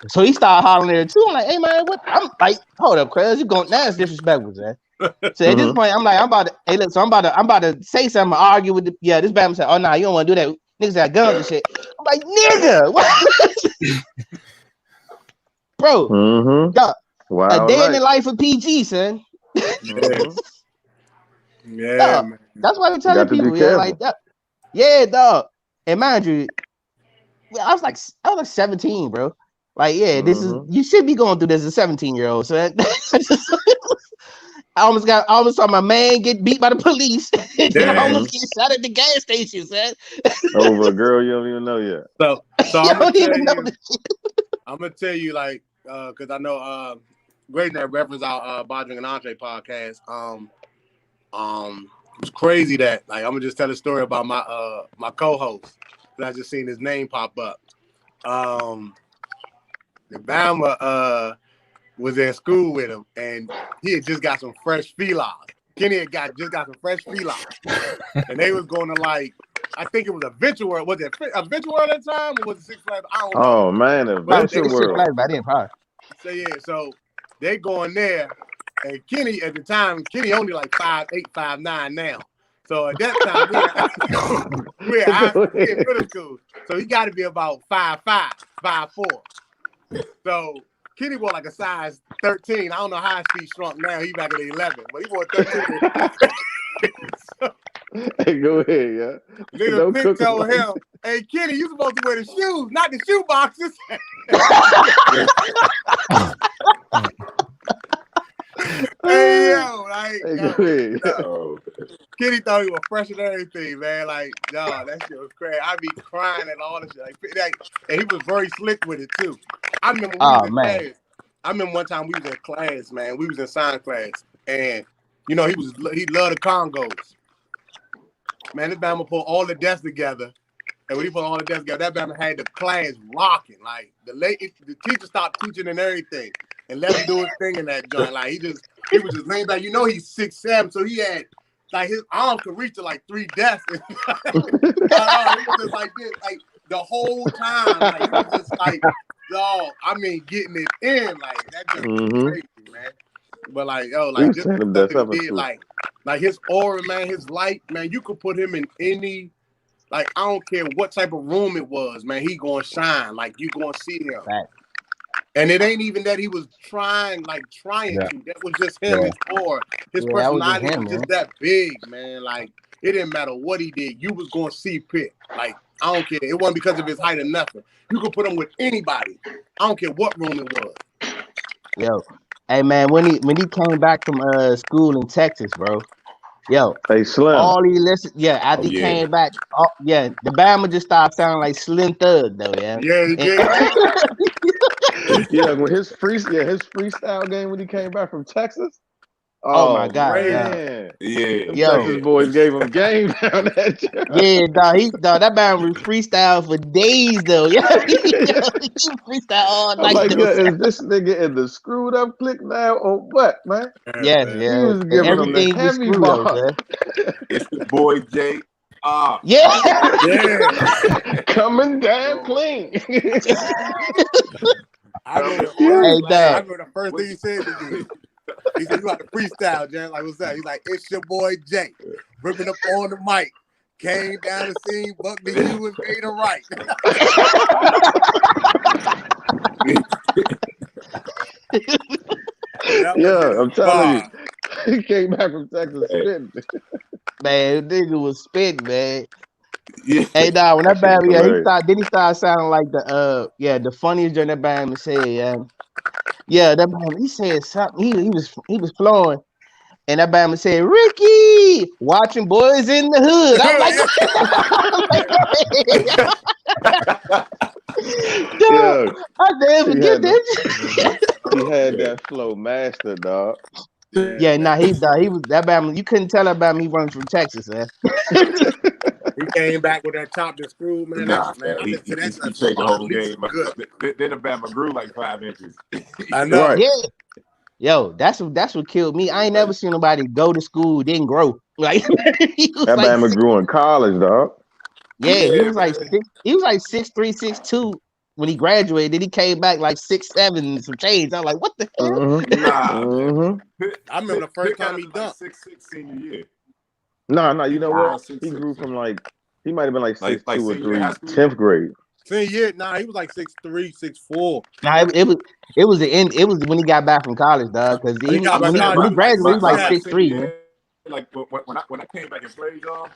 So he started hollering at her too. I'm like, hey man, what? I'm like, hold up, cuz, you going? That's disrespectful, man. So at this point, I'm like, I'm about to say something, argue with this Batman said, oh nah, you don't want to do that. Niggas got guns and shit. I'm like, nigga, what? Bro, dog, a day in the life of PG, son. Yeah, dog, man. That's why we telling people, yeah, like that. Yeah, dog. And mind you, I was like 17, bro. Like, yeah, this is you should be going through this as a 17-year-old. So I almost saw my man get beat by the police. And I almost get shot at the gas station, son. Over a girl you don't even know yet. So I'm gonna tell you, like, because I know Great that reference our Bodring and Andre podcast. It was crazy that, like, I'm gonna just tell a story about my co-host. I just seen his name pop up. The Bama was in school with him, and he had just got some fresh felines. Kenny had just got some fresh felines, and they was going to, like, I think it was Adventure World. Was it Adventure World at the time, or was it Six Flags? I don't know. Oh man, Adventure World. So yeah, so they going there, and Kenny at the time, Kenny only like 5'8", 5'9" now. So at that time, we're in middle school. So he got to be about 5'5", 5'4". So Kenny wore like a size 13. I don't know how his feet shrunk now. He back at 11, but he wore 13. So, hey, go ahead, yeah. Nigga Pitt told him, hey, Kenny, you supposed to wear the shoes, not the shoe boxes. Hey, yo, like, Kenny thought he was fresh and everything, man. Like, y'all, that shit was crazy. I be crying and all this shit. Like, and he was very slick with it, too. I remember class. I remember one time we was in class, man. We was in science class. And, you know, he loved the Congos. Man, this Bama put all the desks together. And when he put all the desks together, that Bama had the class rocking. Like, the teacher stopped teaching and everything and let him do his thing in that joint. Like, he was just laying back. You know he's 6'7", so he had, like, his arm could reach to, like, 3 desks. He was just like this, like, the whole time. Like, he was just like, yo, I mean, getting it in. Like, that just was crazy, man. But, like, yo, like, just stuff he did, like his aura, man, his light, man, you could put him in any, like, I don't care what type of room it was, man, he gonna shine. Like, you gonna see him. Right. And it ain't even that he was trying to. That was just him, his aura. His personality was just that big, man. Like, it didn't matter what he did. You was gonna see Pitt. Like, I don't care. It wasn't because of his height or nothing. You could put him with anybody. I don't care what room it was. Yo. Hey man, when he came back from school in Texas, bro. Yo, hey Slim. All he listened, after he came back, the Bama just started sounding like Slim Thug though, yeah. Yeah, he did. Yeah, when his freestyle game when he came back from Texas. Oh my Oh God, dog. man, Yeah, them Yo. Texas boys gave him game down that. Yeah, dog. That man was freestyle for days though. Yeah, he freestyle all I'm night like, though. yeah, is this nigga in the screwed up click now or what, man? Yes, man. He yeah. was And giving them the everything was heavy screw though, ball. sir. it's the boy Jay. Yeah. Yeah. Coming down clean. I remember Hey, dog. the first thing he said to me. He said, "You got to freestyle, Jan." Like, what's that? He's like, "It's your boy Jay, ripping up on the mic. Came down the scene, bucked to you and made a right." Yeah, I'm telling you. He came back from Texas spitting. Man, nigga was spitting, man. Yeah. Hey, dog, when that That shit band, was yeah, hilarious. he started sounding like the funniest joint that band said, yeah, that band, he said something, he was flowing, and that band said, Ricky, watching boys in the hood. I'm like, Yeah, dog, I never he forget had that. he had that flow master, dog. Yeah, nah, he was that band. You couldn't tell that band he wasn't from Texas, man. He came back with that chopped and screw, man. Nah, Man, I he listened to that changed for the about whole at least game. good. Then the Bama grew like 5 inches. I know. Right. Yeah. Yo, that's what killed me. I ain't never seen nobody go to school didn't grow. Like he was That like Bama grew in college, dog. yeah, he Yeah, was like man. he was like 6'3", 6'2" when he graduated. Then he came back like 6'7" some change. I'm like, what the hell? Nah, man. I remember the first time he like dunked. 6'6" senior year. No, you know what? Six, He six. grew from he might have been like 6'2" Like or senior in 3, high school. 10th grade. Senior year, he was like 6'3", 6'4". Nah, it was the end. It was when he got back from college, dog. Because When he got when back he college, when he he was like graduated, he was like 6'7". 6'3", senior man. year, like when I came back and played y'all.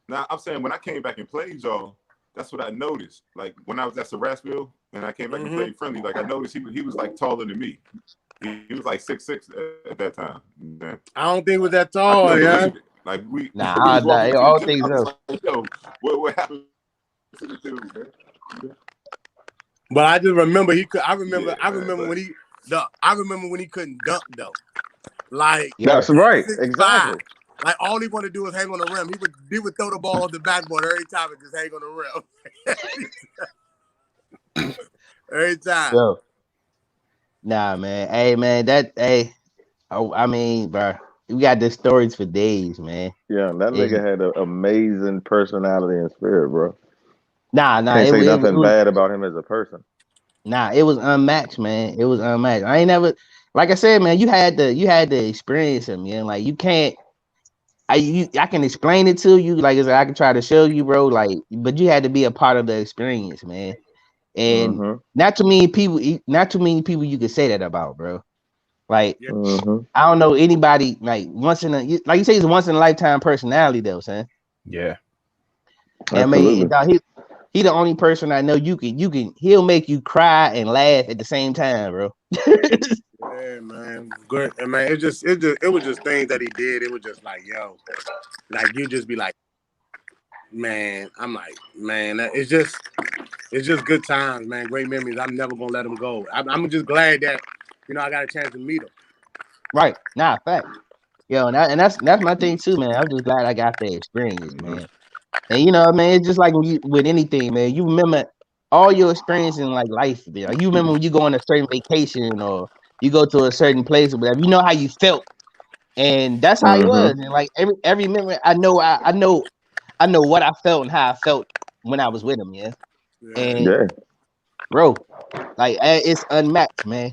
Now I'm saying when I came back and played y'all, that's what I noticed. Like when I was at Sarasville and I came back and played friendly, like I noticed he was like taller than me. He was like 6'6" at that time. Man. I don't think it was that tall, yeah. Like we Nah, was walking to all the gym. things I was up. like, yo, what happened to the dude, man? But I just remember he could. I remember but when he couldn't dunk though. Like That's right. 6'5". Exactly. Like all he wanted to do was hang on the rim. He would throw the ball off the backboard every time and just hang on the rim. Every time. Yo, nah, man. Hey, man. Oh, I mean, bro, we got the stories for days, man. Yeah, that nigga had an amazing personality and spirit, bro. Nah, Can't say nothing bad about him as a person. Nah, it was unmatched, man. It was unmatched. I ain't never, like I said, man. You had to experience him, man. Like you can't. I can explain it to you, like I can try to show you, bro. Like, but you had to be a part of the experience, man. And not too many people you could say that about, bro. Like, I don't know anybody like like you say, he's a once in a lifetime personality, though, son. Yeah. I mean, he the only person I know he'll make you cry and laugh at the same time, bro. Yeah, man. Good. And man, it was just things that he did. It was just like, yo, like you just be like, man. I'm like, man, it's just good times, man. Great memories. I'm never gonna let him go. I'm just glad that I got a chance to meet him. Right. Nah, fact. Yo, and that's my thing too, man. I'm just glad I got that experience, man. And man, it's just like with anything, man. You remember all your experience in like life. Like, you remember when you go on a certain vacation or you go to a certain place or whatever. You know how you felt, and that's how he was. And like every memory, I know what I felt and how I felt when I was with him. Yeah, and bro, like it's unmatched, man.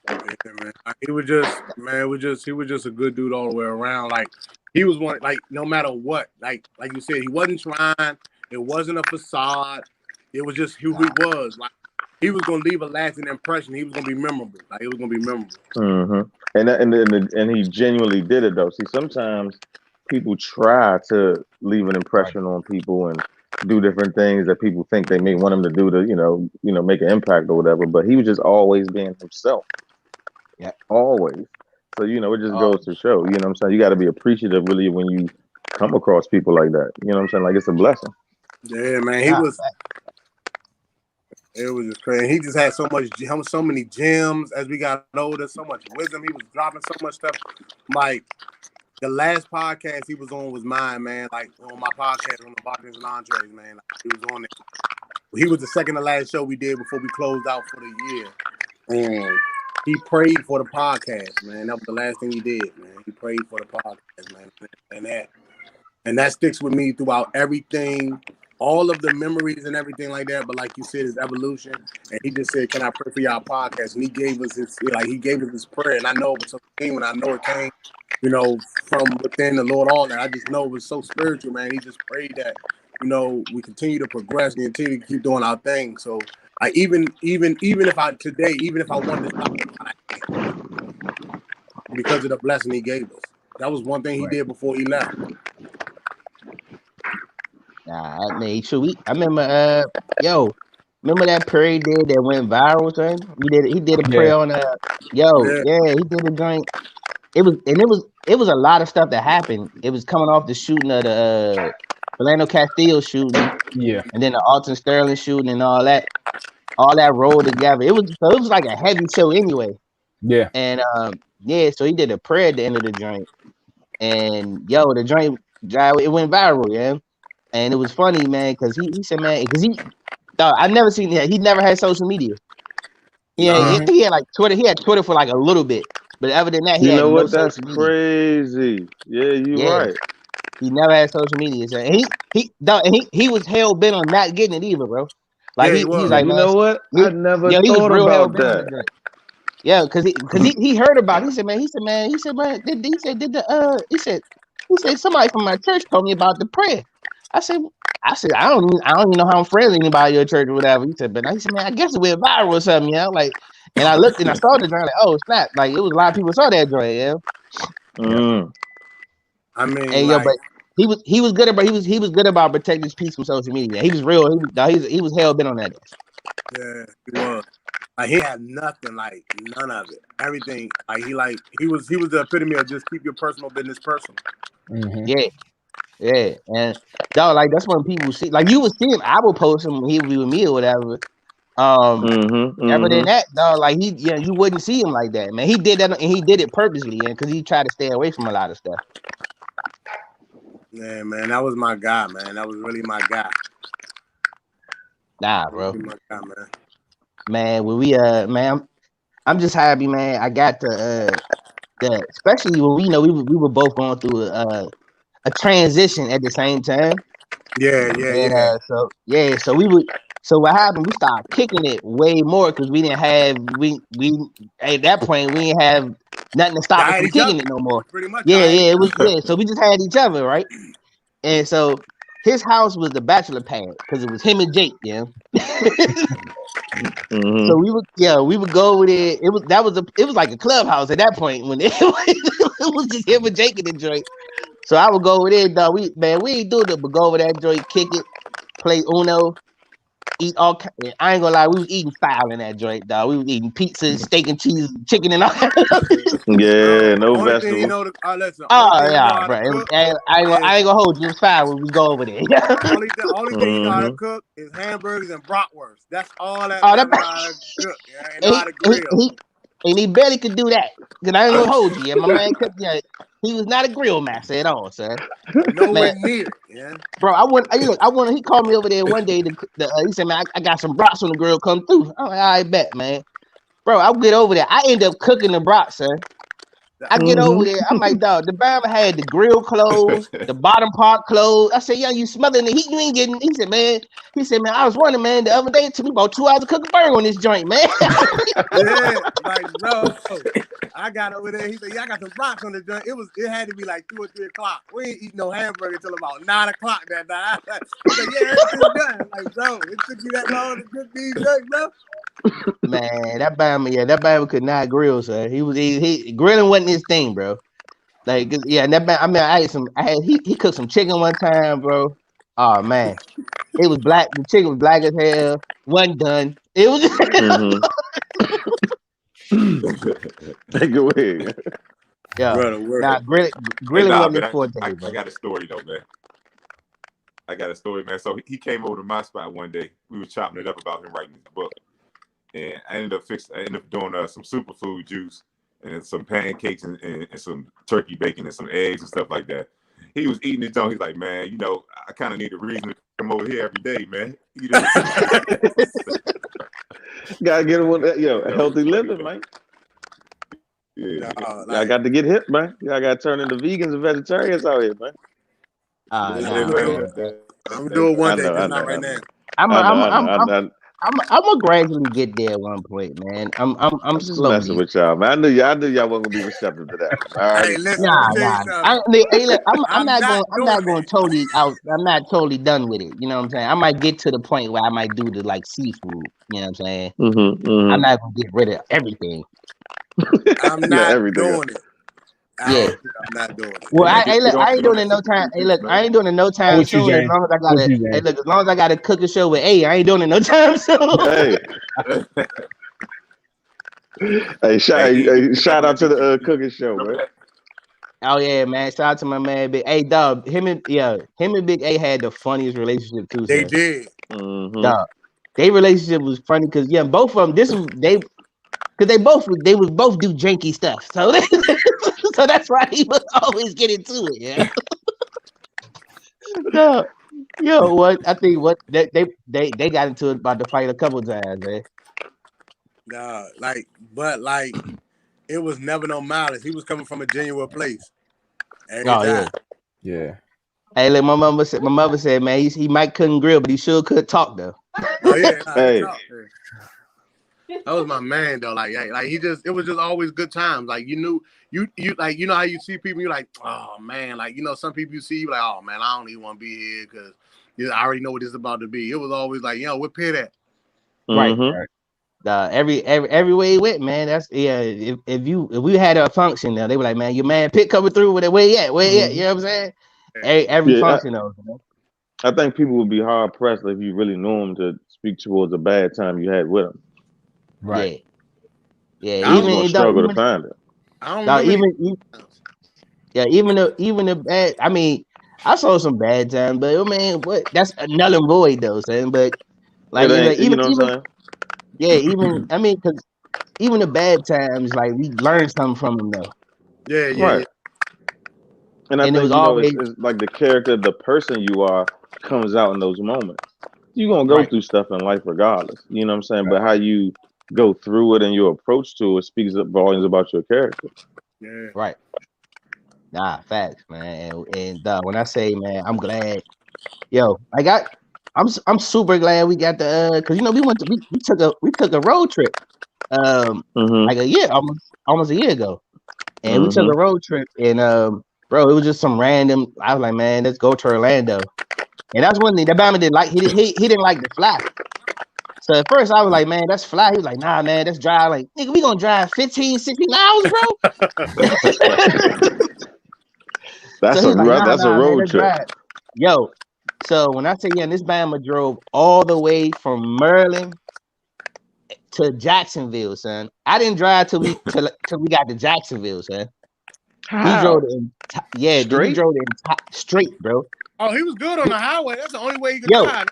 Yeah, man. He was just a good dude all the way around. Like he was one, like no matter what, like you said, he wasn't trying. It wasn't a facade. It was just who he was. Like he was gonna leave a lasting impression. He was gonna be memorable. Like it was gonna be memorable. And he genuinely did it though. See, sometimes people try to leave an impression on people and do different things that people think they may want him to do to make an impact or whatever. But he was just always being himself. Yeah, always. So it just goes to show. You know what I'm saying? You got to be appreciative really when you come across people like that. You know what I'm saying? Like it's a blessing. Yeah, man. He was. It was just crazy. He just had so many gems as we got older, so much wisdom. He was dropping so much stuff. Like the last podcast he was on was mine, man. Like on my podcast on the Vodkas and Entrees, man. Like, he was on it. He was the second to last show we did before we closed out for the year. And he prayed for the podcast, man. That was the last thing he did, man. He prayed for the podcast, man. And that sticks with me throughout everything, all of the memories and everything like that. But like you said, his evolution. And he just said, "Can I pray for y'all podcast?" And he gave us his prayer. And I know it was something when I know it came, from within the Lord. All that I just know it was so spiritual, man. He just prayed that, we continue to progress and continue to keep doing our thing. So even if I wanted to stop, I can't, because of the blessing he gave us. That was one thing he did before he left. Nah, I mean, I remember, remember that prayer he did that went viral, son? He did a prayer on he did a joint. It was a lot of stuff that happened. It was coming off the shooting of the Orlando Castillo shooting, and then the Alton Sterling shooting and all that rolled together. It was like a heavy show anyway. Yeah. And so he did a prayer at the end of the joint, and the joint it went viral, yeah. And it was funny, man, because he said, man, because I never seen that. He never had social media. He had like Twitter. He had Twitter for like a little bit, but other than that, he had no That's social media. crazy. Yeah, you're right. He never had social media. So he was hell bent on not getting it either, bro. Like he was like, you man, know what? I never thought about that. Yeah, because he heard about it. He said, man, somebody from my church told me about the prayer. I said, I don't even know how I'm friends with anybody at your church or whatever. He said, man, I guess it went viral or something, like, and I looked and I saw the joint, like, oh snap, like it was a lot of people saw that joint, I mean, and but he was good about he was good about protecting his peace from social media. He was real. He was hell bent on that. Yeah, he was. Like he had nothing, like none of it. Everything, he was the epitome of just keep your personal business personal. Mm-hmm. Yeah, and dog, like that's when people see, like you would see him. I would post him when he would be with me or whatever. Other than that, dog, like you wouldn't see him like that, man. He did that, and he did it purposely, and because he tried to stay away from a lot of stuff. Yeah, man, that was my guy, man. That was really my guy. Nah, bro. Really my guy, man. Man, when we man, I'm just happy, man. I got especially when we were both going through a transition at the same time. Yeah. So what happened? We started kicking it way more because we didn't have at that point we didn't have nothing to stop us from kicking it no more. Pretty much. It was So we just had each other, right? And so his house was the bachelor pad because it was him and Jake, So we would go over there. It was like a clubhouse at that point when it was just him and Jake in the joint. So I would go over there, dog. We ain't doing it, but go over that joint, kick it, play Uno, eat all. I ain't gonna lie, we was eating foul in that joint, dog. We was eating pizza, steak and cheese, chicken and all. Yeah, no vegetables. Listen. Bro. I ain't gonna hold you. It was foul when we go over there. only thing you know how to cook is hamburgers and bratwurst. That's all that. Know how to cook. And know how to grill. And he barely could do that. Cause I ain't gonna hold you. My man cooked. He was not a grill master at all, son. Nowhere near. Yeah. Bro, he called me over there one day. He said, man, I got some brats on the grill. Come through. I'm like, I bet, man. Bro, I'll get over there. I end up cooking the brats, son. I get over there. I'm like, dog, the Bama had the grill closed, the bottom part closed. I said, yeah, you smothering the heat. You ain't getting. He said, man, I was wondering, man, the other day it took me about 2 hours to cook a burger on this joint, man. Yeah, like, bro, I got over there. He said, yeah, I got some brats on the joint. It had to be like 2 or 3 o'clock. We ain't eating no hamburger until about 9 o'clock that night. He said, yeah, everything's done. Like, bro, it took you that long to cook these joints, bro? Man, that Bama could not grill, sir. He grilling wasn't his thing, bro. Like, that Bama, he cooked some chicken one time, bro. Oh man, it was black. The chicken was black as hell. Wasn't done. It was. Take away. Yeah, grilling wasn't his forte. I got a story though, man. I got a story, man. So he came over to my spot one day. We were chopping it up about him writing his book, and I ended up doing some superfood juice and some pancakes and some turkey bacon and some eggs and stuff like that. He was eating it, He's like, man, you know, I kind of need a reason to come over here every day, man. You know? Gotta get him with that, healthy living, man. Yeah. I got to get hip, man. I got to turn into vegans and vegetarians out here, man. I'm gonna do it one day, just not right now. I'm gonna gradually get there at one point, man. I'm just slowly messing with y'all, man. I knew y'all wasn't gonna be receptive to that. Hey, listen, I'm not going totally out. I'm not totally done with it. You know what I'm saying? I might get to the point where I might do the like seafood. You know what I'm saying? I'm not gonna get rid of everything. I'm not doing it. I'm not doing it. Well, I ain't doing it no time. Hey, look, I ain't doing it no time soon. As long as I got as long as I got a cooking show with I ain't doing it no time soon. Hey, shout out to the cooking show, man. Oh yeah, man! Shout out to my man, Big A. Dog, him and Big A had the funniest relationship too. They did. Dog, their relationship was funny because both of them. They both do janky stuff. So so that's why he would always get into it. Yeah. What I think they got into it about to fight a couple times, man. But it was never no malice. He was coming from a genuine place. Yeah. Hey, look, my mother said, man, he might couldn't grill, but he sure could talk though. Oh yeah, hey. That was my man though. It was just always good times. Like you know how you see people, you're like, oh man, some people you see, you like, oh man, I don't even want to be here because I already know what this is about to be. It was always like, where Pitt at? Right. Every way he went, man. That's if we had a function now, they were like, man, your man Pitt coming through with it. Where yet? You know what I'm saying? Every function though. I think people would be hard pressed if you really knew him to speak towards a bad time you had with him. Right. Yeah. Even struggle to find it. I don't even the bad. I mean, I saw some bad times, but man, what? That's null and void though, son. But even because even the bad times, like we learned something from them though. Right. And I think it's like the character of the person you are comes out in those moments. You're gonna go through stuff in life regardless. You know what I'm saying? But how you go through it and your approach to it speaks up volumes about your character. Yeah. Right. Nah, facts, man. And when I say, man, I'm glad. I'm super glad we got the because we took a road trip like a year almost a year ago, and we took a road trip and bro, it was just some random. I was like, man, let's go to Orlando, and that's one thing that Bama didn't like. He didn't like to fly. So at first I was like, man, that's fly. He was like, nah, man, that's drive. Like, nigga, we gonna drive 15, 16 hours, bro. That's a road trip. Drive. Yo, so when I say this Bama drove all the way from Maryland to Jacksonville, son. I didn't drive till we got to Jacksonville, son. How? He drove he drove straight, bro. Oh, he was good on the highway. That's the only way he could drive.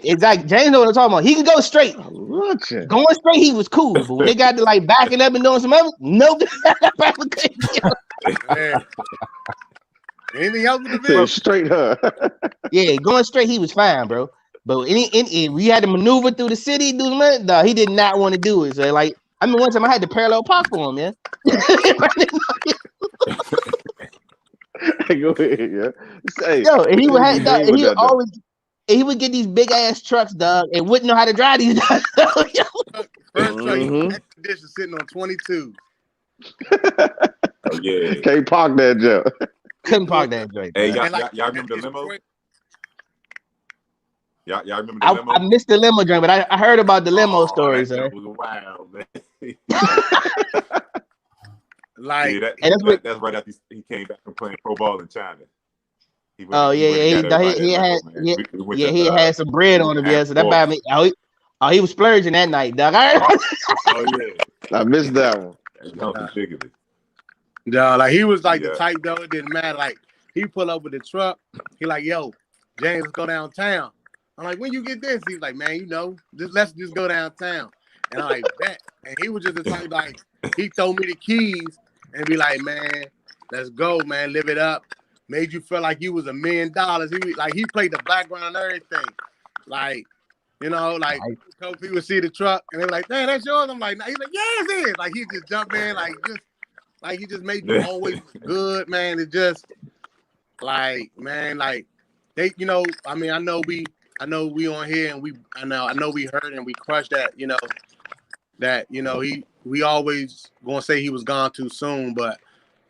Exactly. James know what I'm talking about. He can go straight. Lunchin. Going straight, he was cool. But when they got to like backing up and doing some other, nope. Anything else with the video? Straight her. Yeah, going straight, he was fine, bro. But we had to maneuver through the city, he did not want to do it. So one time I had to parallel park for him, man. Go ahead, yeah. Say, and he would get these big ass trucks, dog, and wouldn't know how to drive these. First truck, expedition sitting on 22. Oh yeah, can't park that joint. Couldn't park that joint. Hey, y'all remember the limo? Y'all remember the limo? I missed the limo joint, but I heard about the limo stories. That was wild, man. That's right after he came back from playing pro ball in China. He had some bread on him. Yeah, so that by me. Oh, he was splurging that night, dog. I missed that one. Yeah, like he was like the type though. It didn't matter. Like he pull up with the truck. He like, yo, James, let's go downtown. I'm like, when you get this? He's like, man, let's just go downtown. And I'm like, bet. And he was just the type, like, he throw me the keys and be like, man, let's go, man, live it up. Made you feel like you was $1 million. He played the background and everything. Like, like people would see the truck and they were like, man, that's yours. I'm like, nah. He's like, yeah, it is. Like, he just jumped in, he just made you always good, man. It just like, man, like they, I mean, I know we on here and I know we heard and we crushed that, we always gonna say he was gone too soon, but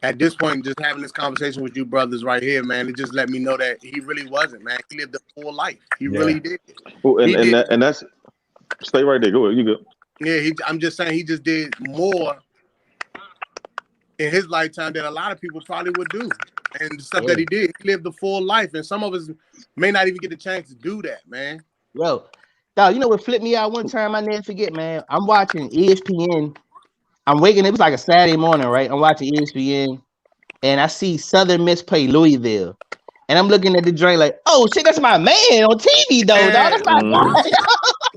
at this point, just having this conversation with you brothers right here, man, it just let me know that he really wasn't, man. He lived a full life. He really did. Well, and that's stay right there. Go ahead. You go. Yeah, I'm just saying he just did more in his lifetime that a lot of people probably would do. And the stuff that he did, he lived a full life. And some of us may not even get the chance to do that, man. Yo, dog, you know what flipped me out one time? I never forget, man. I'm watching ESPN. I'm waking. It was like a Saturday morning, right? I'm watching ESPN, and I see Southern Miss play Louisville, and I'm looking at the joint like, oh shit, that's my man on TV, though, dog. That's my guy.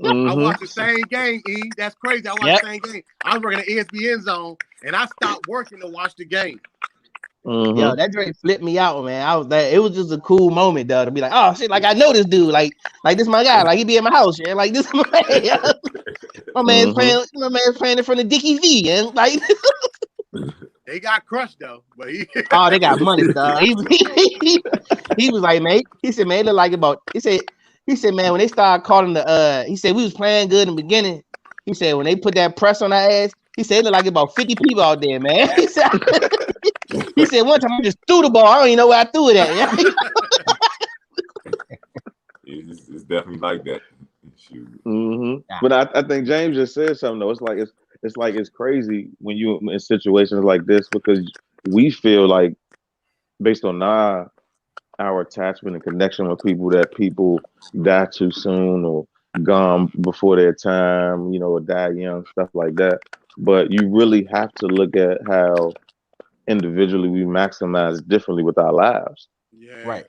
I watched the same game, E. That's crazy. I watched the same game. I was working at ESPN Zone, and I stopped working to watch the game. Yo, that joint flipped me out, man. It was just a cool moment, though, to be like, oh shit, like I know this dude, like this my guy, like he be in my house, yeah, like this is my man. My man's playing in front of Dickie V, and like they got crushed though, but they got money, dog. He was like, man, he said, man, it look like he said, man, when they started calling he said we was playing good in the beginning. He said when they put that press on our ass, he said it looked like about 50 people out there, man. He said one time I just threw the ball. I don't even know where I threw it at. Yeah? It's definitely like that. But I think James just said something though. It's crazy when you in situations like this because we feel like based on our attachment and connection with people that people die too soon or gone before their time, or die young, stuff like that. But you really have to look at how individually we maximize differently with our lives. Yeah. Right.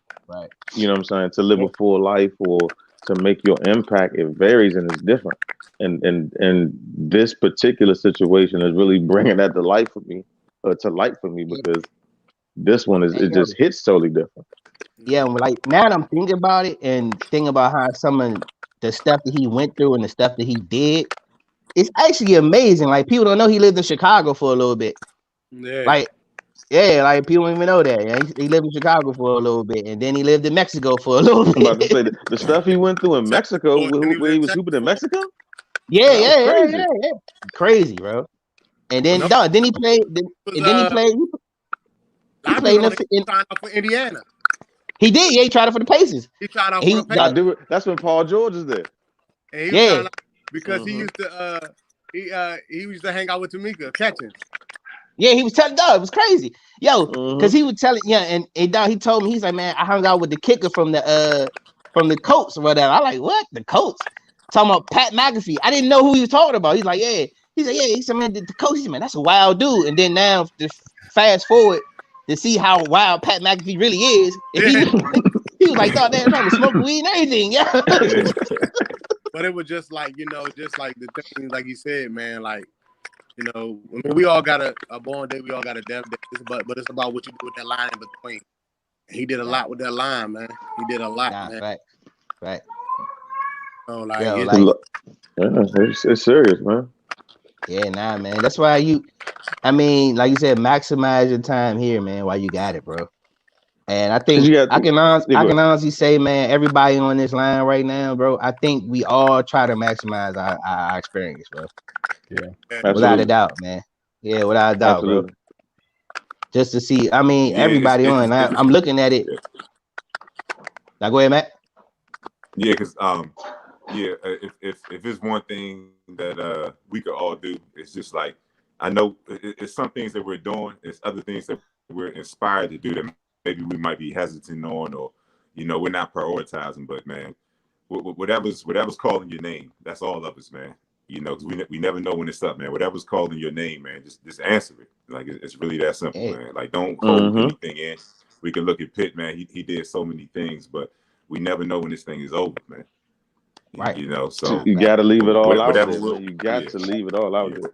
You know what I'm saying? To live a full life or to make your impact, it varies and it's different. And this particular situation is really bringing that to light for me, because this one it just hits totally different. Yeah, like now that I'm thinking about it and thinking about how some of the stuff that he went through and the stuff that he did, it's actually amazing. Like people don't know he lived in Chicago for a little bit. Yeah. Like people don't even know that. Yeah, he lived in Chicago for a little bit, and then he lived in Mexico for a little bit. I'm about to say the stuff he went through in Mexico, where he was hooping in Mexico. Yeah. Crazy, bro. And then he played. He played for Indiana. He did. Yeah, he tried it for the Pacers. He tried out for the Pacers. That's when Paul George is there. And he was because he used to he used to hang out with Tamika Catchings. Yeah, he was telling dog, it was crazy. Yo, because he was telling, and dog, he told me, he's like, man, I hung out with the kicker from the Colts or whatever. I like, what? The Colts? Talking about Pat McAfee. I didn't know who he was talking about. He's like, yeah. He's like, yeah. He said, man, the coach, he said, man, that's a wild dude. And then now, just fast forward to see how wild Pat McAfee really is. He was like, dog, they're trying to smoke weed and everything. Yeah. But it was just like, just like the thing, like you said, man, like, I mean, we all got a born day, we all got a death day, but it's about what you do with that line in between. He did a lot with that line, man. He did a lot, man. Right. So, it's serious, man. Yeah, nah, man. That's why I mean, like you said, maximize your time here, man, while you got it, bro. And I think I can honestly say, man, everybody on this line right now, bro, I think we all try to maximize our experience, bro. Yeah. Without a doubt, man. Yeah, without a doubt, Absolutely. bro. Just to see, I mean, everybody on. I'm looking at it. Now go ahead, Matt. Yeah, because if it's one thing that we could all do, it's just like I know it's some things that we're doing, it's other things that we're inspired to do that maybe we might be hesitant on, or we're not prioritizing. But man, whatever's calling your name, that's all of us, man. Because we never know when it's up, man. Whatever's calling your name, man, just answer it. Like it's really that simple, man. Like don't hold anything in. We can look at Pitt, man. He did so many things, but we never know when this thing is over, man. Right. You know, so you got to leave it all out whatever there, man. You got to leave it all out there.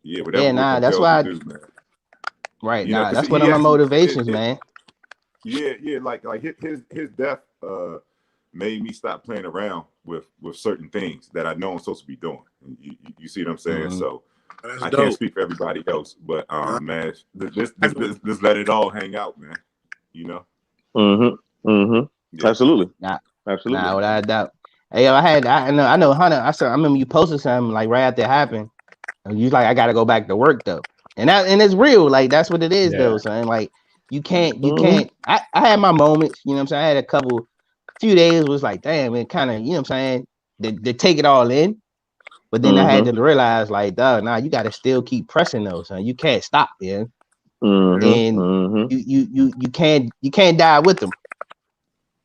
Yeah, whatever we're that's compelled why. to do, man. Right, You know, that's he one of my actually- motivations, man. Yeah, like his death made me stop playing around with certain things that I know I'm supposed to be doing. You see what I'm saying? So That's I dope. can't speak for everybody else, but man, this let it all hang out, man. You know? Yeah. Absolutely. Absolutely. Nah, without a doubt. Hey, yo, I know, Hunter. I remember you posted something like right after it happened. And you like, I gotta go back to work though, and it's real. Like that's what it is though. So like you can't. I had my moments. You know what I'm saying? I had a few days was like, damn, it kind of, you know what I'm saying? They take it all in, but then I had to realize like, nah, you got to still keep pressing those. Son. You can't stop, man. And you can't die with them.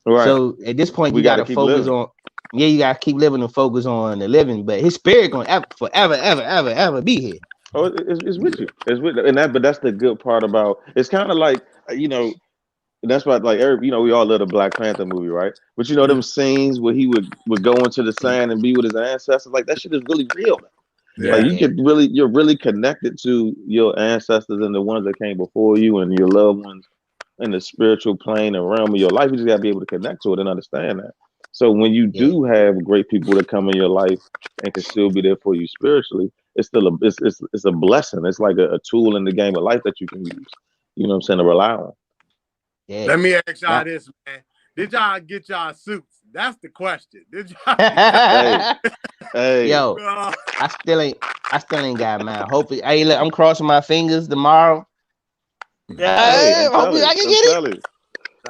Right. So at this point, you got to focus on. Yeah, you gotta keep living and focus on the living, but his spirit gonna forever, ever be here. Oh, it's with you. It's with, but that's the good part about. It's kind of like, you know, that's why, like, you know, we all love the Black Panther movie, right? But you know them scenes where he would go into the sand and be with his ancestors, like that shit is really real. Yeah. Like you're really connected to your ancestors and the ones that came before you and your loved ones in the spiritual plane and realm of your life. You just gotta be able to connect to it and understand that. So when you do have great people that come in your life and can still be there for you spiritually, it's still it's a blessing. It's like a tool in the game of life that you can use. You know what I'm saying, to rely on. Yeah. Let me ask y'all this, man. Did y'all get y'all suits? That's the question. Did y'all? Hey. Yo, I still ain't got mine. Hopefully, hey, look, I'm crossing my fingers tomorrow. Hey, hopefully I can get it.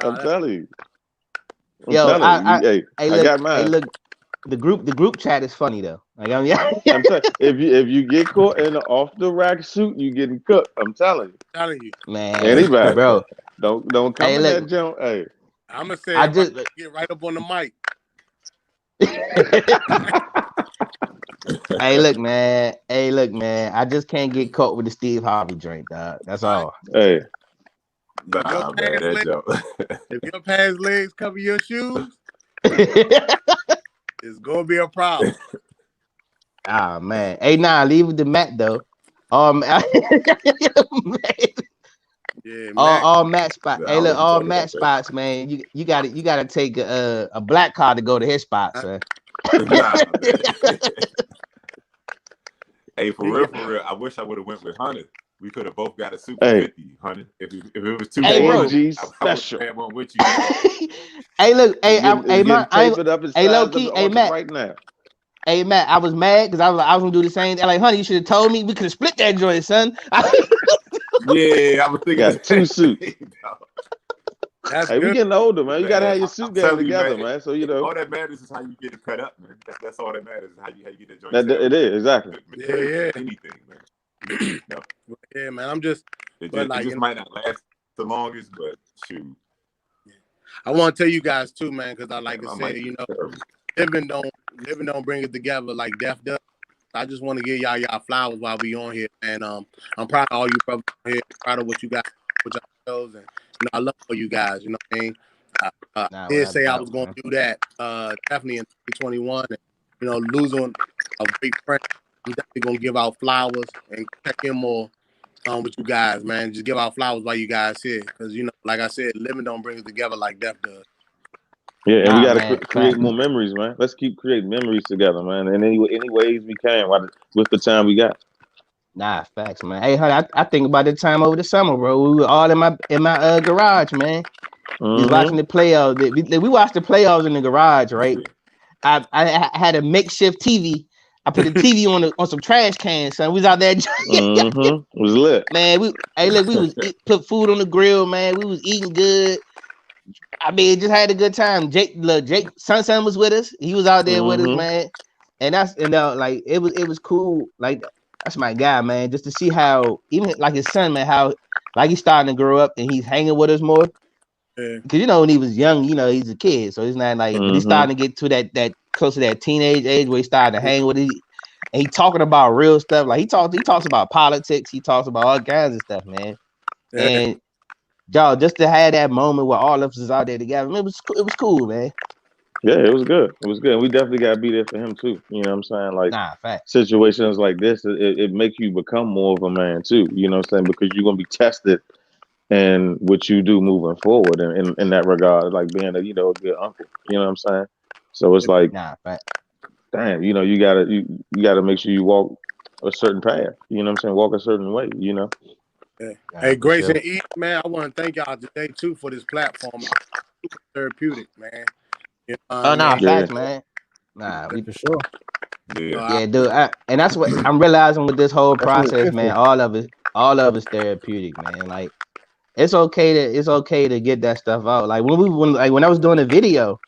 I'm telling you. Yo, I got mine. Hey, look, the group chat is funny though. Like I'm telling you, if you get caught in an off the rack suit, you getting cooked. I'm telling you. Man, Anybody, bro. Don't come in that jump. Hey, I'm gonna say, get right up on the mic. Hey, look, man. I just can't get caught with the Steve Harvey drink, dog. That's all. Hey. Nah, man, that joke. If your pants legs cover your shoes, it's gonna be a problem. Ah, man. Hey, nah, leave it to Matt though. Yeah, all Matt spots. Hey, look, all Matt spots, man. You gotta take a black car to go to his spots, son. Nah, man. Hey, for real, I wish I would have went with Hunter. We could have both got a Super 50, Hunter. If it was too special. I went with you. Hey, look, hey, low key, hey, Matt, right now. Hey, Matt, I was mad because I was gonna do the same thing. Like, honey, you should have told me. We could have split that joint, son. Yeah, I was thinking got two suits. That's hey, good. we getting older, man. You gotta have your suit game together, man. So you know, all that matters is how you get it cut up, man. That's all that matters is how you get that joint. It is exactly. Yeah. Anything, man. No. Yeah, man. I'm just. It just might not last the longest, but shoot. I want to tell you guys too, man, because I said, you know, living don't bring it together like death does. I just want to give y'all flowers while we on here, and I'm proud of all you brothers here. Proud of what you got with yourselves, and you know, I love all you guys. You know what I mean? I did say I was going to do that definitely in 2021, and you know, losing a big friend. I'm definitely gonna give out flowers and check in more with you guys, man. Just give out flowers while you guys here, because you know, like I said, living don't bring us together like death does. Yeah, and we got to create more memories, man. Let's keep creating memories together, man. In any ways we can, with the time we got. Nah, facts, man. Hey, honey, I think about the time over the summer, bro. We were all in my garage, man. We was watching the playoffs. We watched the playoffs in the garage, right? I had a makeshift TV. I put the TV on some trash cans, son. We was out there. It was lit, man. We put food on the grill, man. We was eating good. I mean, just had a good time. Jake, Son was with us. He was out there with us, man. And like it was cool. Like that's my guy, man. Just to see how even like his son, man, how like he's starting to grow up and he's hanging with us more. Because you know when he was young, you know he's a kid, so he's not like. But he's starting to get to that close to that teenage age where he started to hang with it. And he talking about real stuff. Like he talks about politics. He talks about all kinds of stuff, man. And y'all, just to have that moment where all of us is out there together, it was cool, man. Yeah, it was good. It was good. We definitely got to be there for him too. You know what I'm saying? Like Nah, fact. situations like this, it makes you become more of a man too. You know what I'm saying? Because you're gonna be tested in what you do moving forward, in that regard, like being a a good uncle. You know what I'm saying? So it's like, Nah, fact. damn, you gotta make sure you walk a certain path. You know what I'm saying? Walk a certain way. You know. Yeah. Nah, Hey, for Grace sure. and E, man, I want to thank y'all today too for this platform. It's super therapeutic, man. You know what I Oh, nah, mean? Yeah. facts, man. Nah, we For sure. Yeah. I yeah, dude. And that's what I'm realizing with this whole That's what process, it's man. for. All of it's therapeutic, man. Like it's okay to get that stuff out. Like when I was doing the video,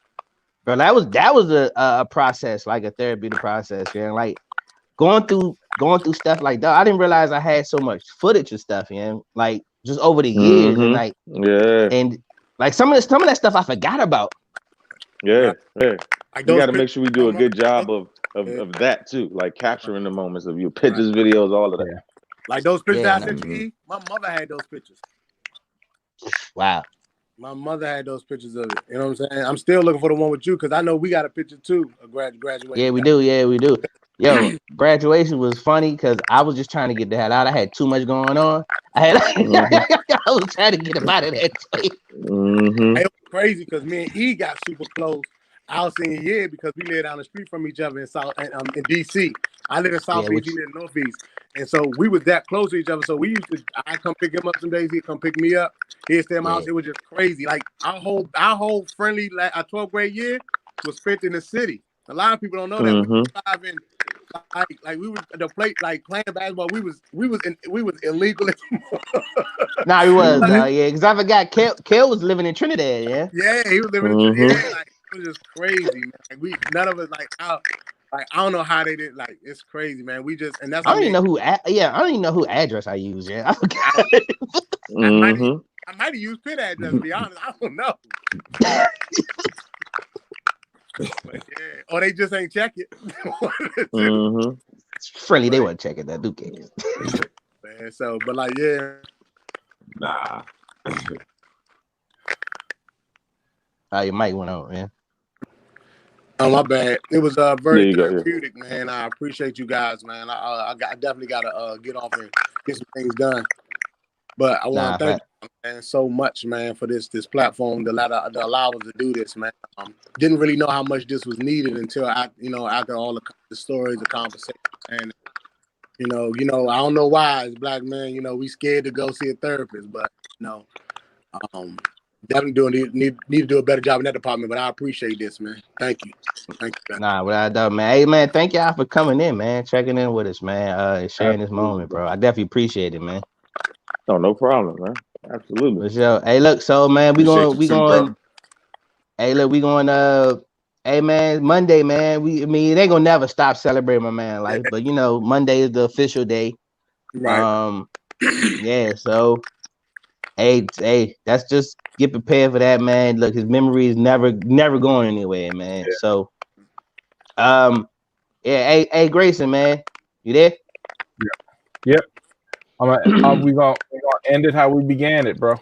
bro, that was a process, like a therapeutic process, man. Like going through stuff like that. I didn't realize I had so much footage of stuff, like just over the years, and like Yeah. and like some of that stuff I forgot about. Yeah. right. Yeah. Like We those got to make pictures sure we do a on good my job of that too, like capturing the moments of your right. pictures, videos, all of that. Yeah. Like those pictures Yeah, I nah, sent you, Mhm. E. My mother had those pictures. wow. My mother had those pictures of it. You know what I'm saying? I'm still looking for the one with you because I know we got a picture too of graduating Yeah, we together. do. Yeah, we do. Yo, graduation was funny because I was just trying to get the hell out. I had too much going on. I had Hmm. I was trying to get up out of that place. Hmm. It was crazy because me and E got super close our senior year because we lived down the street from each other in DC. I live in Yeah, Southeast, he which lived in Northeast. And so we was that close to each other. So I come pick him up some days, he'd come pick me up. He'd stay at my yeah. house. It was just crazy. Like our whole friendly, like our 12th grade year was spent in the city. A lot of people don't know that. We Hmm. were driving, like we were the plate, like playing basketball. We was illegal. Nah, he was, Like, yeah, because I forgot Kel was living in Trinidad, yeah. yeah, he was living in Hmm. yeah, like it was just crazy, man. Like none of us I don't know how they did. Like it's crazy, man. We just and that's I how don't even me. know I don't even know who address I use, yeah. I I, forgot. I might have Hmm. I might have used Pitt address to be honest. I don't know. But yeah, or they just ain't check it. One of the two. Hmm. Friendly, they But weren't checking that. Who cares? man, so but like yeah. Nah. Oh, your mic went on, man. Oh my bad. It was There very you go. Yeah. therapeutic, man. I appreciate you guys, man. I definitely got to get off and get some things done. But I want Nah, to thank fact. you, man, so much, man, for this platform to allow us to do this, man. Didn't really know how much this was needed until after all the stories, the conversation, and I don't know why as black men, we scared to go see a therapist, but um, definitely need to do a better job in that department. But I appreciate this, man. Thank you, man. Nah, without a doubt, man. Hey, man, thank y'all for coming in, man. Checking in with us, man. And sharing this Absolutely, moment, bro. bro. I definitely appreciate it, man. Oh, no problem, man. Absolutely. For sure. Hey, look, so man, Appreciate you too, bro. hey, look, we going hey man, Monday, man. They gonna never stop celebrating my man life, but Monday is the official day. Right. Yeah, so hey, that's just get prepared for that, man. Look, his memory is never going anywhere, man. Yeah. So yeah, hey Grayson, man. You there? Yep. We gonna end it how we began it, bro.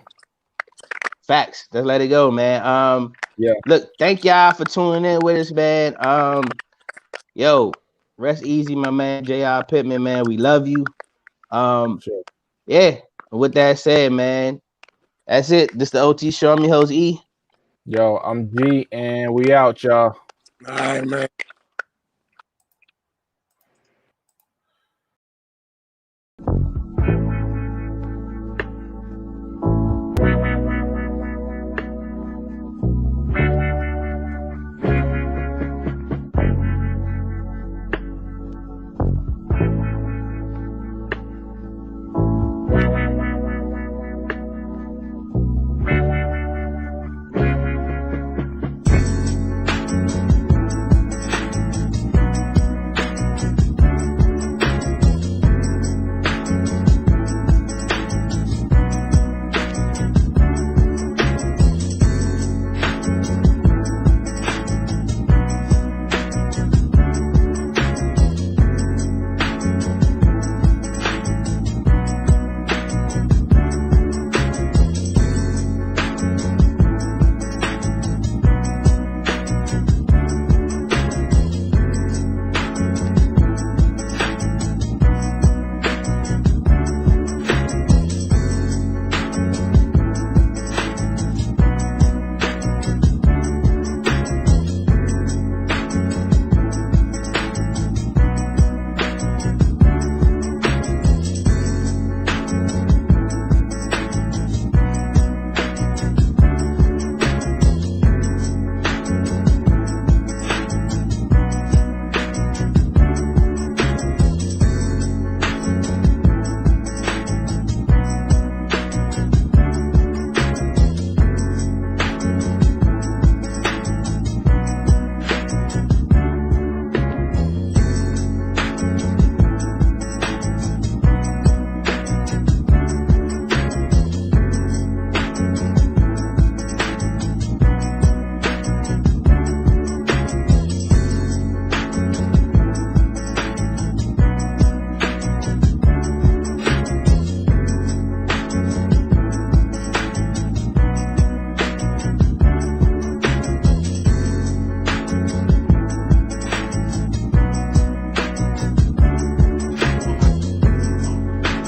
Facts. Let's let it go, man. Yeah. Look, thank y'all for tuning in with us, man. Yo, rest easy, my man. JR Pittman, man. We love you. Sure. Yeah. With that said, man, that's it. This the OT show. I'm your host E. Yo, I'm G, and we out, y'all. All right, man.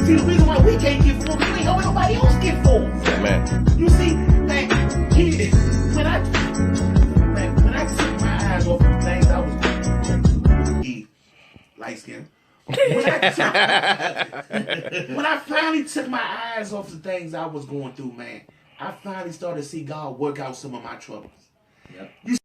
See, the reason why we can't get full, we ain't know nobody else get full. Man. You see, man, when I took my eyes off the things I was light skin. When I finally took my eyes off the things I was going through, man, I finally started to see God work out some of my troubles. Yep. You